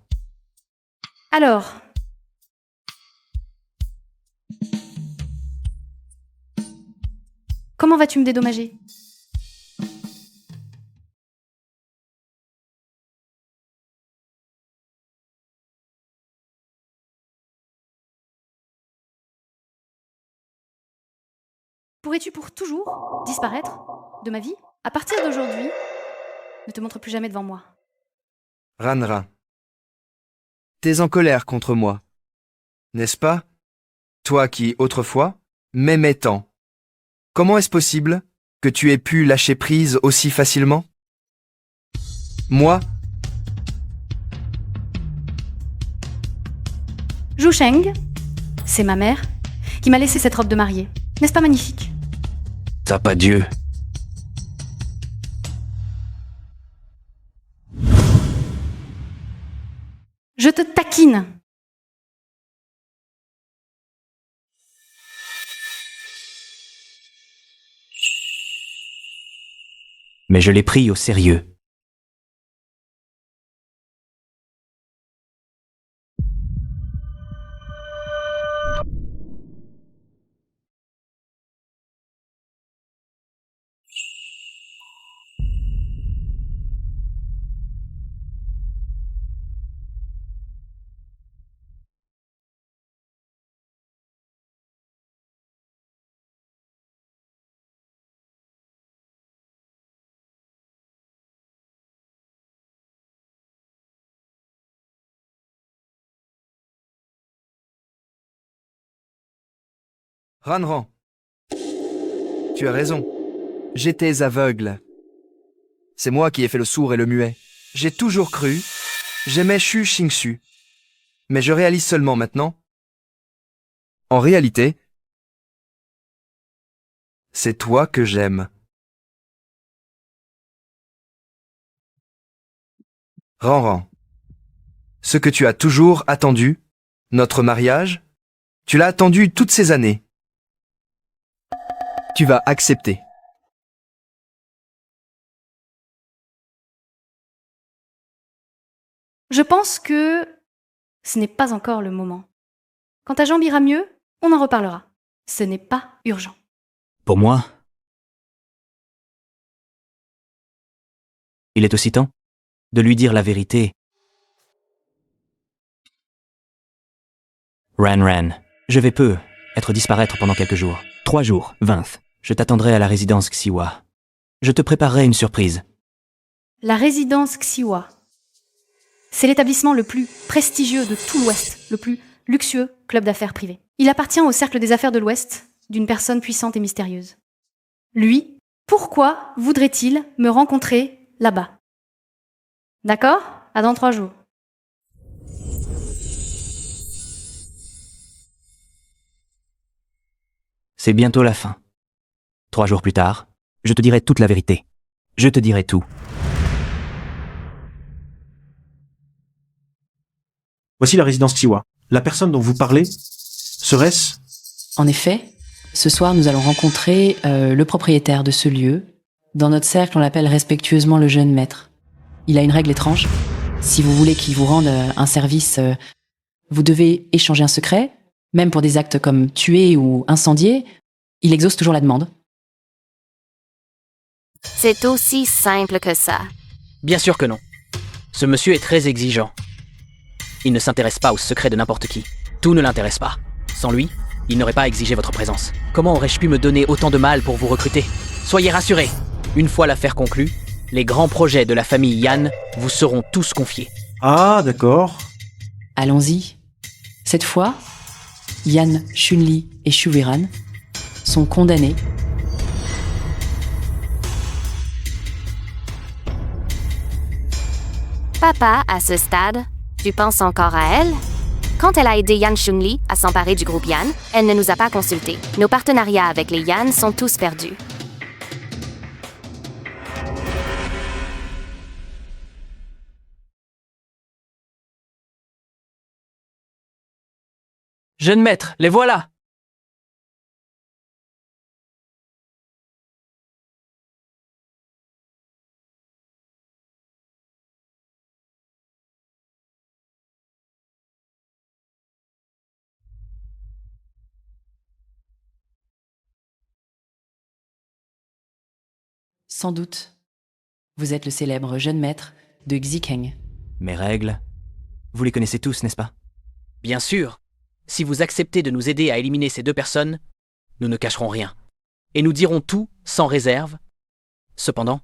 Alors, comment vas-tu me dédommager? Pourrais-tu pour toujours disparaître de ma vie? À partir d'aujourd'hui, ne te montre plus jamais devant moi. Ranra, t'es en colère contre moi, n'est-ce pas? Toi qui, autrefois, m'aimais tant. Comment est-ce possible que tu aies pu lâcher prise aussi facilement? Moi, Zhusheng, c'est ma mère, qui m'a laissé cette robe de mariée. N'est-ce pas magnifique? T'as pas Dieu. Je te taquine. Mais je l'ai pris au sérieux. Ranran, tu as raison. J'étais aveugle. C'est moi qui ai fait le sourd et le muet. J'ai toujours cru. J'aimais Chu Xing-Shu. Mais je réalise seulement maintenant. En réalité, c'est toi que j'aime. Ranran, ce que tu as toujours attendu, notre mariage, tu l'as attendu toutes ces années. Tu vas accepter. Je pense que ce n'est pas encore le moment. Quand ta jambe ira mieux, on en reparlera. Ce n'est pas urgent. Pour moi, il est aussi temps de lui dire la vérité. Ran, Je vais être disparaître pendant quelques jours. 3 jours, 20. Je t'attendrai à la résidence Xiwa. Je te préparerai une surprise. La résidence Xiwa. C'est l'établissement le plus prestigieux de tout l'Ouest, le plus luxueux club d'affaires privé. Il appartient au cercle des affaires de l'Ouest, d'une personne puissante et mystérieuse. Lui, pourquoi voudrait-il me rencontrer là-bas? D'accord? À dans 3 jours. C'est bientôt la fin. 3 jours plus tard, je te dirai toute la vérité. Je te dirai tout. Voici la résidence Xiwa. La personne dont vous parlez, serait-ce... En effet, ce soir, nous allons rencontrer le propriétaire de ce lieu. Dans notre cercle, on l'appelle respectueusement le jeune maître. Il a une règle étrange. Si vous voulez qu'il vous rende un service, vous devez échanger un secret, même pour des actes comme tuer ou incendier. Il exauce toujours la demande. C'est aussi simple que ça. Bien sûr que non. Ce monsieur est très exigeant. Il ne s'intéresse pas aux secrets de n'importe qui. Tout ne l'intéresse pas. Sans lui, il n'aurait pas exigé votre présence. Comment aurais-je pu me donner autant de mal pour vous recruter? Soyez rassurés. Une fois l'affaire conclue, les grands projets de la famille Yan vous seront tous confiés. Ah, d'accord. Allons-y. Cette fois, Yan, Chunli et Shuviran sont condamnés. Papa, à ce stade, tu penses encore à elle? Quand elle a aidé Yan Chunli à s'emparer du groupe Yan, elle ne nous a pas consultés. Nos partenariats avec les Yan sont tous perdus. Jeune maître, les voilà! Sans doute, vous êtes le célèbre jeune maître de Xikeng. Mes règles, vous les connaissez tous, n'est-ce pas? Bien sûr. Si vous acceptez de nous aider à éliminer ces 2 personnes, nous ne cacherons rien. Et nous dirons tout sans réserve. Cependant,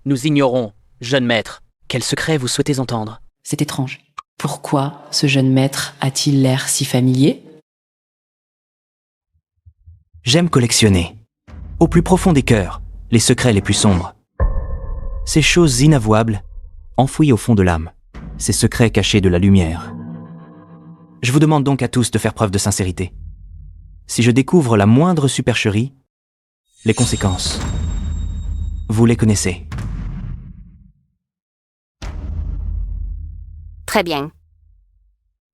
nous ignorons, jeune maître, quel secret vous souhaitez entendre. C'est étrange. Pourquoi ce jeune maître a-t-il l'air si familier? J'aime collectionner, au plus profond des cœurs, les secrets les plus sombres. Ces choses inavouables, enfouies au fond de l'âme, ces secrets cachés de la lumière. Je vous demande donc à tous de faire preuve de sincérité. Si je découvre la moindre supercherie, les conséquences, vous les connaissez. Très bien.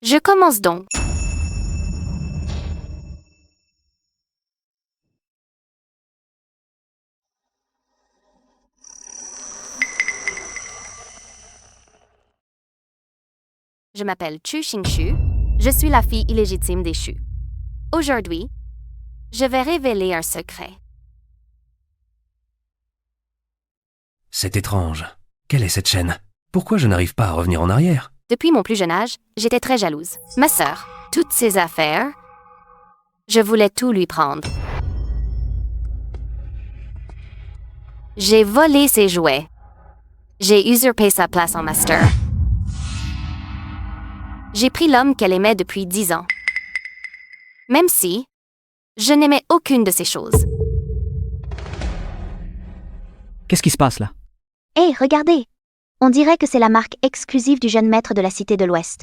Je commence donc. Je m'appelle Chu Xingshu. Je suis la fille illégitime des Shu. Aujourd'hui, je vais révéler un secret. C'est étrange. Quelle est cette chaîne? Pourquoi je n'arrive pas à revenir en arrière? Depuis mon plus jeune âge, j'étais très jalouse. Ma sœur, toutes ses affaires, je voulais tout lui prendre. J'ai volé ses jouets. J'ai usurpé sa place en master. J'ai pris l'homme qu'elle aimait depuis 10 ans. Même si je n'aimais aucune de ces choses. Qu'est-ce qui se passe là? Hé, regardez! On dirait que c'est la marque exclusive du jeune maître de la Cité de l'Ouest.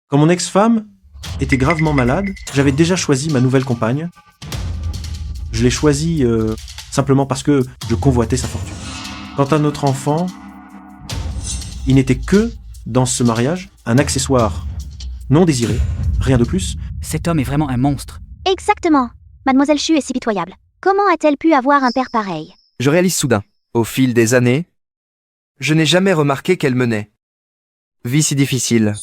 Quand mon ex-femme était gravement malade, j'avais déjà choisi ma nouvelle compagne. Je l'ai choisie simplement parce que je convoitais sa fortune. Quant à notre enfant, il n'était que, dans ce mariage, un accessoire non désiré, rien de plus. Cet homme est vraiment un monstre. Exactement. Mademoiselle Chu est si pitoyable. Comment a-t-elle pu avoir un père pareil? Je réalise soudain, au fil des années, je n'ai jamais remarqué qu'elle menait. Vie si difficile.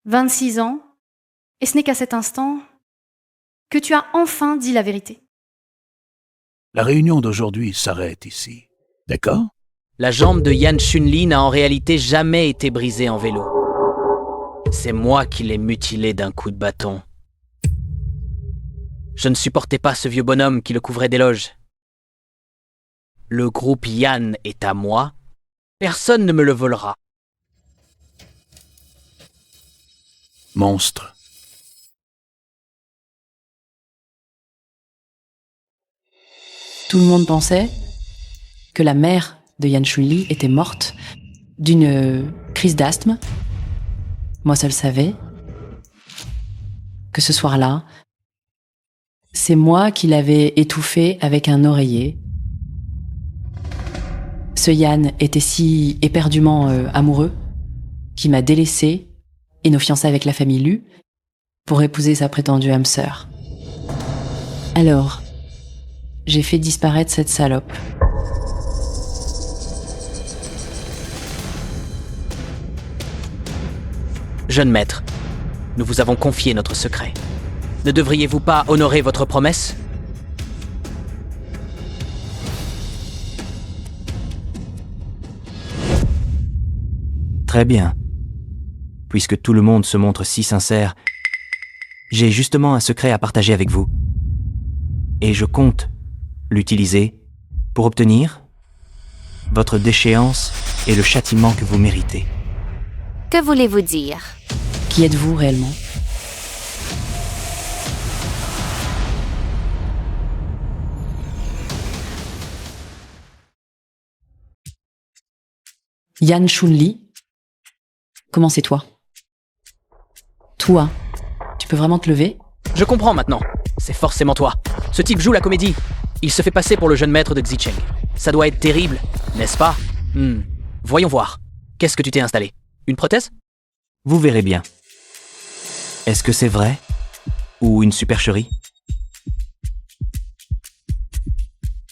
« 26 ans, et ce n'est qu'à cet instant que tu as enfin dit la vérité. » La réunion d'aujourd'hui s'arrête ici. D'accord? La jambe de Yan Chunli n'a en réalité jamais été brisée en vélo. C'est moi qui l'ai mutilée d'un coup de bâton. Je ne supportais pas ce vieux bonhomme qui le couvrait d'éloges. Le groupe Yan est à moi. Personne ne me le volera. Monstre. Tout le monde pensait que la mère de Yan Chunli était morte d'une crise d'asthme. Moi seul savais que ce soir-là, c'est moi qui l'avais étouffée avec un oreiller. Ce Yan était si éperdument amoureux qu'il m'a délaissée et nos fiançailles avec la famille Lu pour épouser sa prétendue âme sœur. Alors, j'ai fait disparaître cette salope. Jeune maître, nous vous avons confié notre secret. Ne devriez-vous pas honorer votre promesse ? Très bien. Puisque tout le monde se montre si sincère, j'ai justement un secret à partager avec vous. Et je compte l'utiliser pour obtenir votre déchéance et le châtiment que vous méritez. Que voulez-vous dire? Qui êtes-vous réellement? Yan Chunli? Comment c'est toi? Toi, tu peux vraiment te lever? Je comprends maintenant. C'est forcément toi. Ce type joue la comédie. Il se fait passer pour le jeune maître de Xicheng. Ça doit être terrible, n'est-ce pas? Voyons voir. Qu'est-ce que tu t'es installé? Une prothèse? Vous verrez bien. Est-ce que c'est vrai? Ou une supercherie?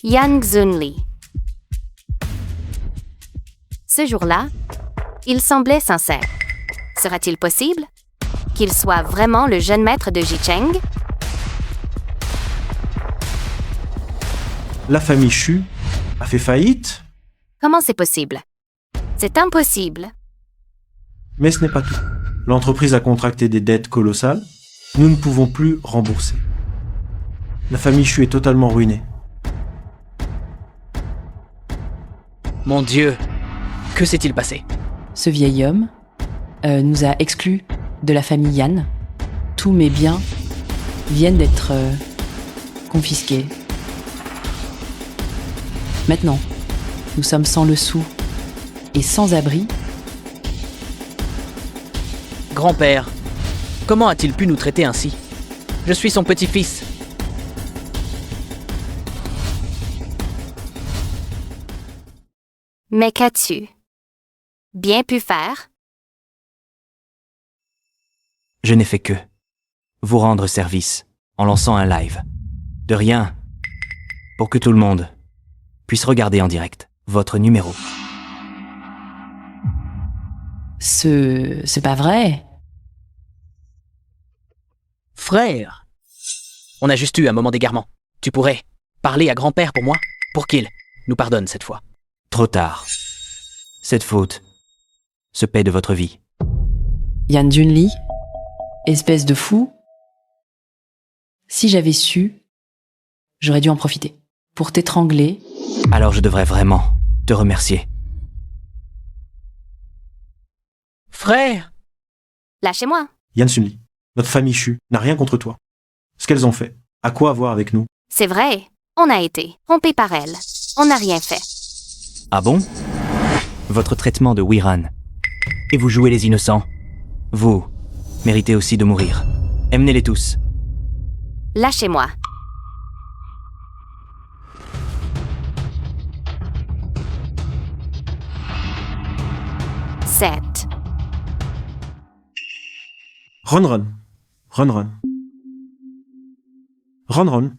Yan Xunli. Ce jour-là, il semblait sincère. Sera-t-il possible qu'il soit vraiment le jeune maître de Xicheng? La famille Shu a fait faillite, Comment c'est possible? C'est impossible. mais ce n'est pas tout. L'entreprise a contracté des dettes colossales. Nous ne pouvons plus rembourser. La famille Shu est totalement ruinée. Mon Dieu, que s'est-il passé? Ce vieil homme nous a exclus de la famille Yan. Tous mes biens viennent d'être confisqués. Maintenant, nous sommes sans le sou et sans abri. Grand-père, comment a-t-il pu nous traiter ainsi? Je suis son petit-fils. Mais qu'as-tu bien pu faire? Je n'ai fait que vous rendre service en lançant un live. De rien, pour que tout le monde puisse regarder en direct votre numéro. C'est pas vrai. Frère, on a juste eu un moment d'égarement. Tu pourrais parler à grand-père pour moi, pour qu'il nous pardonne cette fois. Trop tard. Cette faute se paie de votre vie. Yan Junli, espèce de fou. Si j'avais su, j'aurais dû en profiter. Pour t'étrangler. Alors je devrais vraiment te remercier. Frère! Lâchez-moi. Yan Chunli, notre famille Shu n'a rien contre toi. Ce qu'elles ont fait, à quoi avoir avec nous? C'est vrai, on a été trompés par elle. On n'a rien fait. Ah bon? Votre traitement de Wiran. Et vous jouez les innocents. Vous méritez aussi de mourir. Emmenez-les tous. Lâchez-moi. Sept. Ronron. Ronron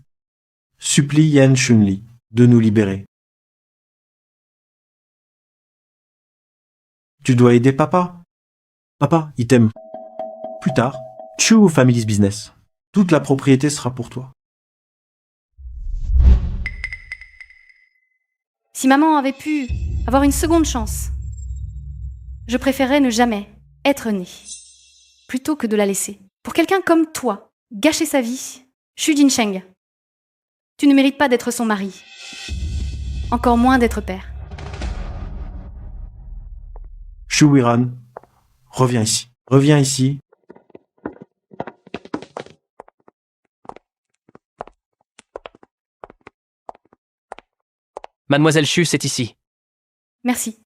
supplie Yan Chunli de nous libérer. Tu dois aider papa. Papa, il t'aime. Plus tard, Chu Family's Business. Toute la propriété sera pour toi. Si maman avait pu avoir une seconde chance. Je préférerais ne jamais être née, plutôt que de la laisser. Pour quelqu'un comme toi, gâcher sa vie, Xu Jincheng, tu ne mérites pas d'être son mari, encore moins d'être père. Shu Wiran, reviens ici. Reviens ici. Mademoiselle Chu, c'est ici. Merci.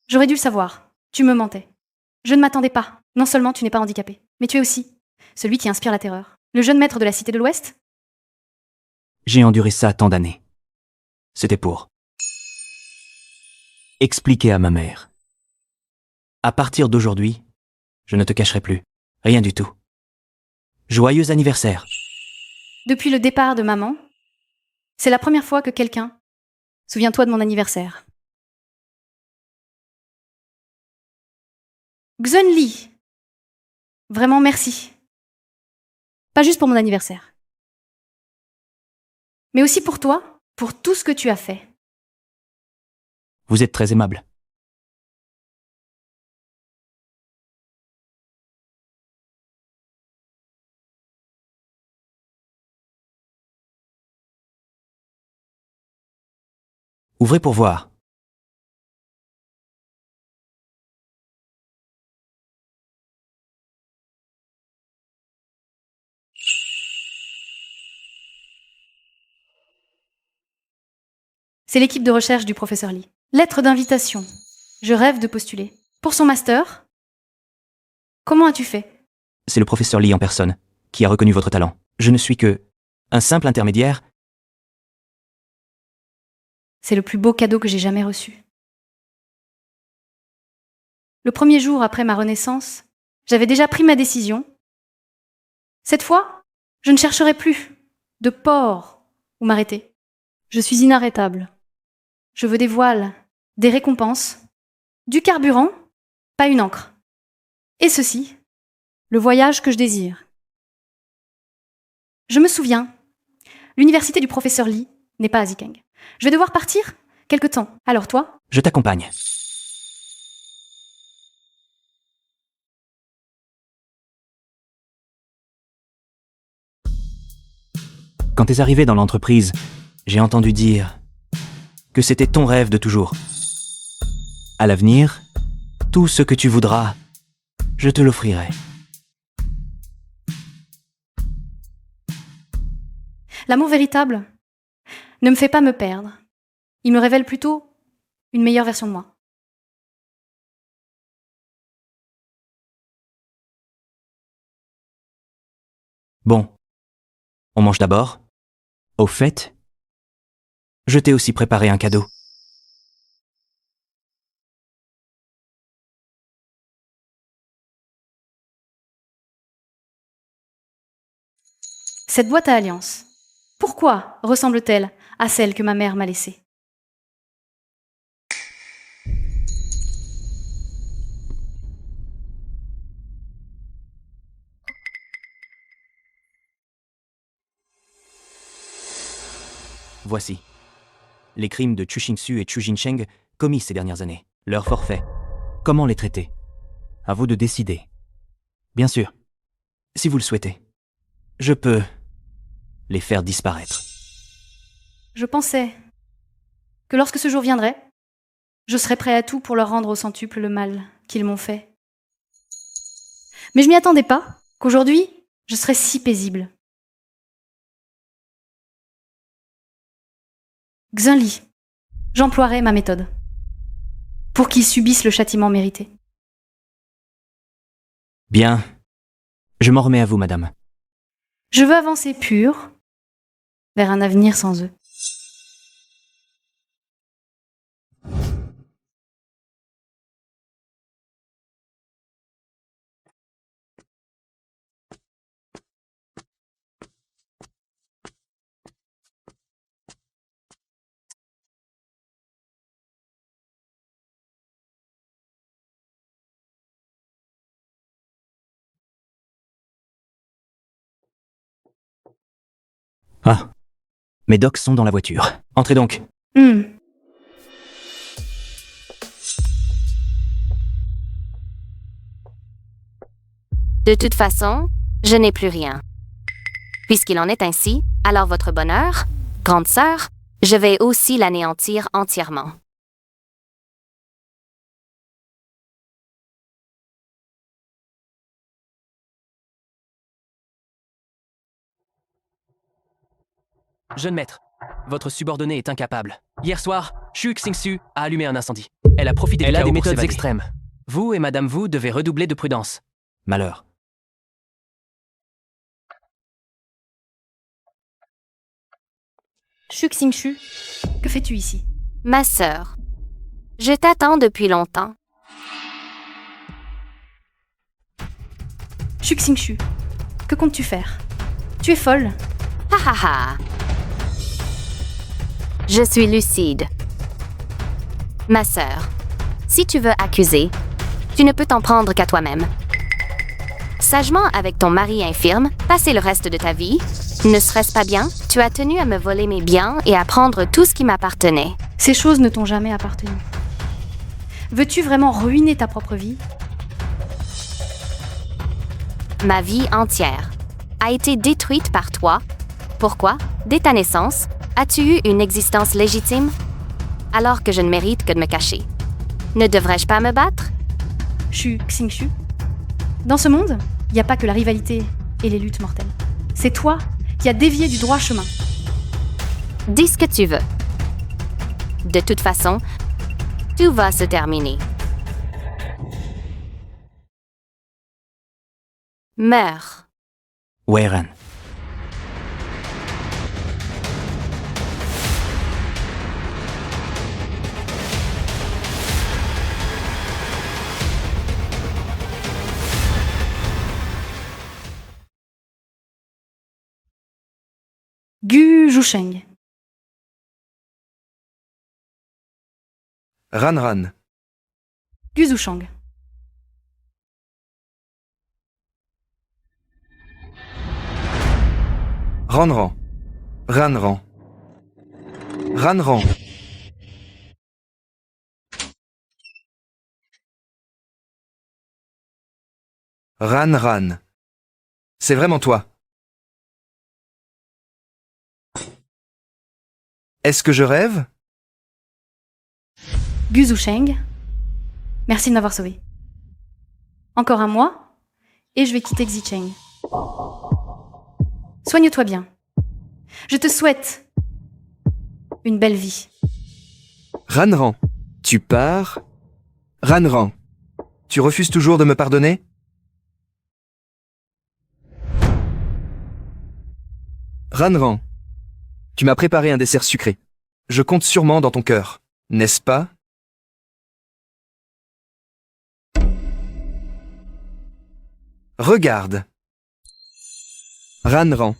J'aurais dû le savoir. Tu me mentais. Je ne m'attendais pas. Non seulement tu n'es pas handicapé, mais tu es aussi celui qui inspire la terreur. Le jeune maître de la Cité de l'Ouest? J'ai enduré ça tant d'années. C'était pour expliquer à ma mère. À partir d'aujourd'hui, je ne te cacherai plus. Rien du tout. Joyeux anniversaire. Depuis le départ de maman, c'est la première fois que quelqu'un... Souviens-toi de mon anniversaire. Xun Li. Vraiment merci. Pas juste pour mon anniversaire. Mais aussi pour toi, pour tout ce que tu as fait. Vous êtes très aimable. Ouvrez pour voir. C'est l'équipe de recherche du professeur Lee. Lettre d'invitation. Je rêve de postuler. Pour son master? Comment as-tu fait? C'est le professeur Lee en personne qui a reconnu votre talent. Je ne suis que un simple intermédiaire. C'est le plus beau cadeau que j'ai jamais reçu. Le premier jour après ma renaissance, j'avais déjà pris ma décision. Cette fois, je ne chercherai plus de port où m'arrêter. Je suis inarrêtable. Je veux des voiles, des récompenses, du carburant, pas une encre. Et ceci, le voyage que je désire. Je me souviens, l'université du professeur Lee n'est pas à Zikeng. Je vais devoir partir quelque temps. Alors toi? Je t'accompagne. Quand t'es arrivé dans l'entreprise, j'ai entendu dire que c'était ton rêve de toujours. À l'avenir, tout ce que tu voudras, je te l'offrirai. L'amour véritable ne me fait pas me perdre. Il me révèle plutôt une meilleure version de moi. Bon, on mange d'abord. Au fait, je t'ai aussi préparé un cadeau. Cette boîte à alliance, pourquoi ressemble-t-elle à celle que ma mère m'a laissée? Voici. Les crimes de Chu Xingsu et Chu Jincheng commis ces dernières années. Leur forfait. Comment les traiter? À vous de décider. Bien sûr. Si vous le souhaitez. Je peux les faire disparaître. Je pensais que lorsque ce jour viendrait, je serais prêt à tout pour leur rendre au centuple le mal qu'ils m'ont fait. Mais je m'y attendais pas qu'aujourd'hui, je serais si paisible. Xun Li, j'emploierai ma méthode pour qu'ils subissent le châtiment mérité. Bien. Je m'en remets à vous, madame. Je veux avancer pur vers un avenir sans eux. Ah. Mes docs sont dans la voiture. Entrez donc. De toute façon, je n'ai plus rien. Puisqu'il en est ainsi, alors votre bonheur, grande sœur, je vais aussi l'anéantir entièrement. Jeune maître, votre subordonnée est incapable. Hier soir, Xu Xingxu a allumé un incendie. Elle a profité du chaos a des pour méthodes s'évader. extrêmes. Vous et Madame Wu devez redoubler de prudence. Malheur. Xu Xingxu, que fais-tu ici? Ma sœur, je t'attends depuis longtemps. Xu Xingxu, que comptes-tu faire? Tu es folle. Ha ha ha. Je suis lucide. Ma sœur, si tu veux accuser, tu ne peux t'en prendre qu'à toi-même. Sagement avec ton mari infirme, passer le reste de ta vie, ne serait-ce pas bien? Tu as tenu à me voler mes biens et à prendre tout ce qui m'appartenait. Ces choses ne t'ont jamais appartenu. Veux-tu vraiment ruiner ta propre vie? Ma vie entière a été détruite par toi. Pourquoi, dès ta naissance, as-tu eu une existence légitime? Alors que je ne mérite que de me cacher. Ne devrais-je pas me battre? Xu Xingxu, dans ce monde, il n'y a pas que la rivalité et les luttes mortelles. C'est toi qui as dévié du droit chemin. Dis ce que tu veux. De toute façon, tout va se terminer. Meurs. Weiran. Gu Zhusheng. Ran. Gu Zushang. Ran. Ran. Ran. C'est vraiment toi. Est-ce que je rêve? Gu Zusheng, merci de m'avoir sauvé. Encore un mois, et je vais quitter Xicheng. Soigne-toi bien. Je te souhaite une belle vie. Ran. Tu pars? Ran. Tu refuses toujours de me pardonner? Ran. Tu m'as préparé un dessert sucré. Je compte sûrement dans ton cœur, n'est-ce pas? Regarde. Ran.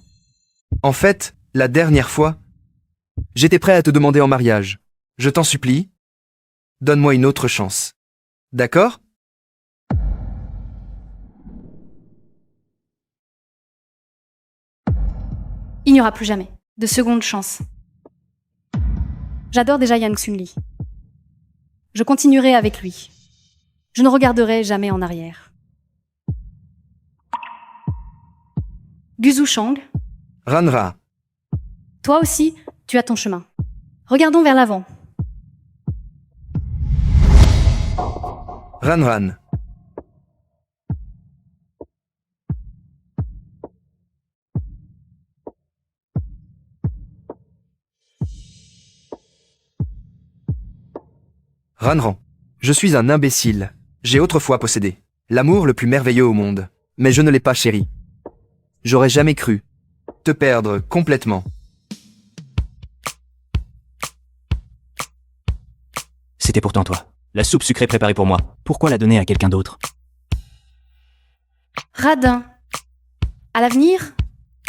En fait, la dernière fois, j'étais prêt à te demander en mariage. Je t'en supplie, donne-moi une autre chance. D'accord? Il n'y aura plus jamais de seconde chance. J'adore déjà Yang Xunli. Je continuerai avec lui. Je ne regarderai jamais en arrière. Gu Zushang, Ranra. toi aussi, tu as ton chemin. Regardons vers l'avant. Ran. Ran. Je suis un imbécile. J'ai autrefois possédé l'amour le plus merveilleux au monde. Mais je ne l'ai pas chéri. J'aurais jamais cru te perdre complètement. C'était pourtant toi. La soupe sucrée préparée pour moi. Pourquoi la donner à quelqu'un d'autre? Radin. À l'avenir,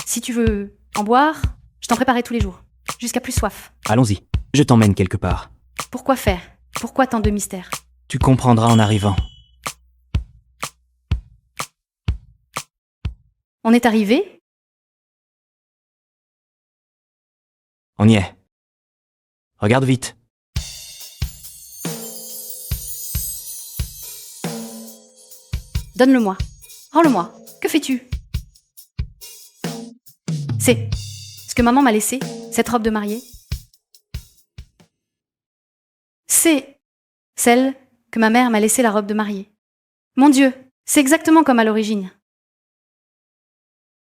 si tu veux en boire, je t'en préparerai tous les jours, jusqu'à plus soif. Allons-y. Je t'emmène quelque part. Pourquoi faire? Pourquoi tant de mystères? Tu comprendras en arrivant. On est arrivé? On y est. Regarde vite. Donne-le-moi. Rends-le-moi. Que fais-tu? C'est ce que maman m'a laissé, cette robe de mariée. C'est celle que ma mère m'a laissé, la robe de mariée. Mon Dieu, c'est exactement comme à l'origine.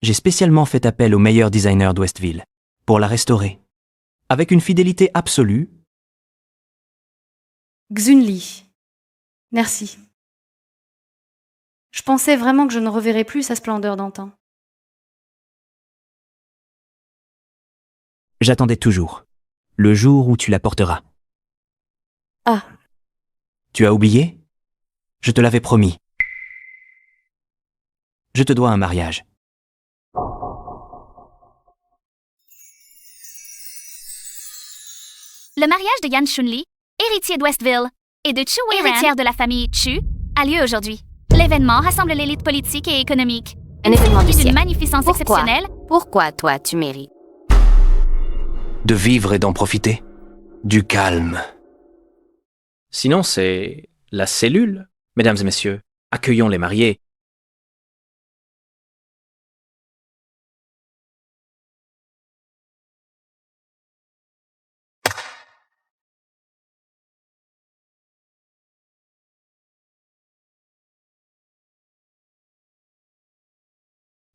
J'ai spécialement fait appel au meilleur designer d'Westville pour la restaurer. Avec une fidélité absolue. Xunli. Merci. Je pensais vraiment que je ne reverrais plus sa splendeur d'antan. J'attendais toujours. Le jour où tu la porteras. Ah. Tu as oublié? Je te l'avais promis. Je te dois un mariage. Le mariage de Yan Shunli, héritier d'Westville, et de Chu Weiran, héritière de la famille Chu, a lieu aujourd'hui. L'événement rassemble l'élite politique et économique. Un événement du d'une siècle. magnificence exceptionnelle. Pourquoi toi, tu mérites? De vivre et d'en profiter. Du calme. Sinon, c'est la cellule. Mesdames et messieurs, accueillons les mariés.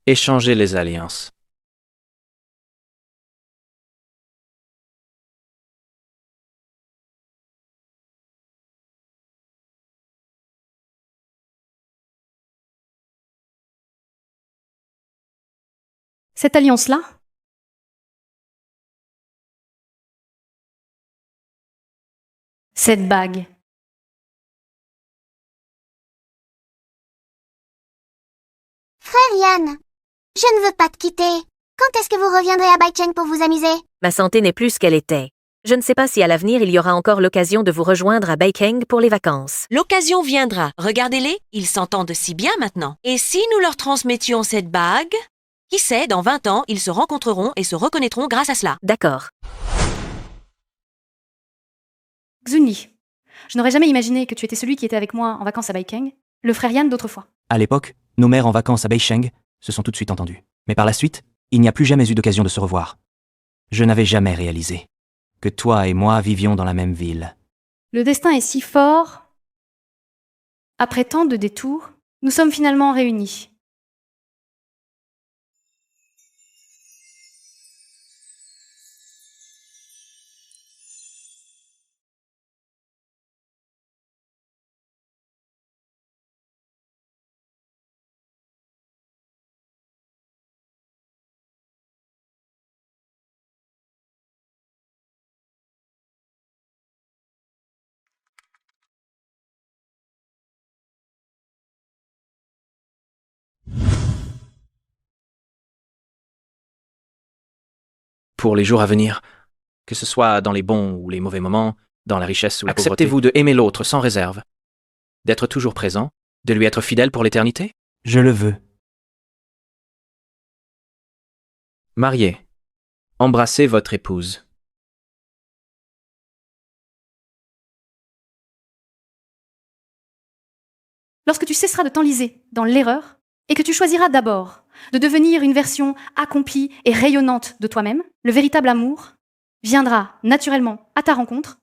Échangez les alliances. Cette alliance-là, cette bague, Frère Yan, je ne veux pas te quitter. Quand est-ce que vous reviendrez à Baicheng pour vous amuser? Ma santé n'est plus ce qu'elle était. Je ne sais pas si à l'avenir il y aura encore l'occasion de vous rejoindre à Baikeng pour les vacances. L'occasion viendra. Regardez-les, ils s'entendent si bien maintenant. Et si nous leur transmettions cette bague? Qui sait, dans 20 ans, ils se rencontreront et se reconnaîtront grâce à cela. D'accord. Xunli, je n'aurais jamais imaginé que tu étais celui qui était avec moi en vacances à Baikeng, le frère Yan d'autrefois. À l'époque, nos mères en vacances à Beisheng se sont tout de suite entendues. Mais par la suite, il n'y a plus jamais eu d'occasion de se revoir. Je n'avais jamais réalisé que toi et moi vivions dans la même ville. Le destin est si fort. Après tant de détours, nous sommes finalement réunis. Pour les jours à venir, que ce soit dans les bons ou les mauvais moments, dans la richesse ou la pauvreté, acceptez-vous de aimer l'autre sans réserve, d'être toujours présent, de lui être fidèle pour l'éternité? Je le veux. Mariés, embrassez votre épouse. Lorsque tu cesseras de t'enliser dans l'erreur et que tu choisiras d'abord de devenir une version accomplie et rayonnante de toi-même, le véritable amour viendra naturellement à ta rencontre.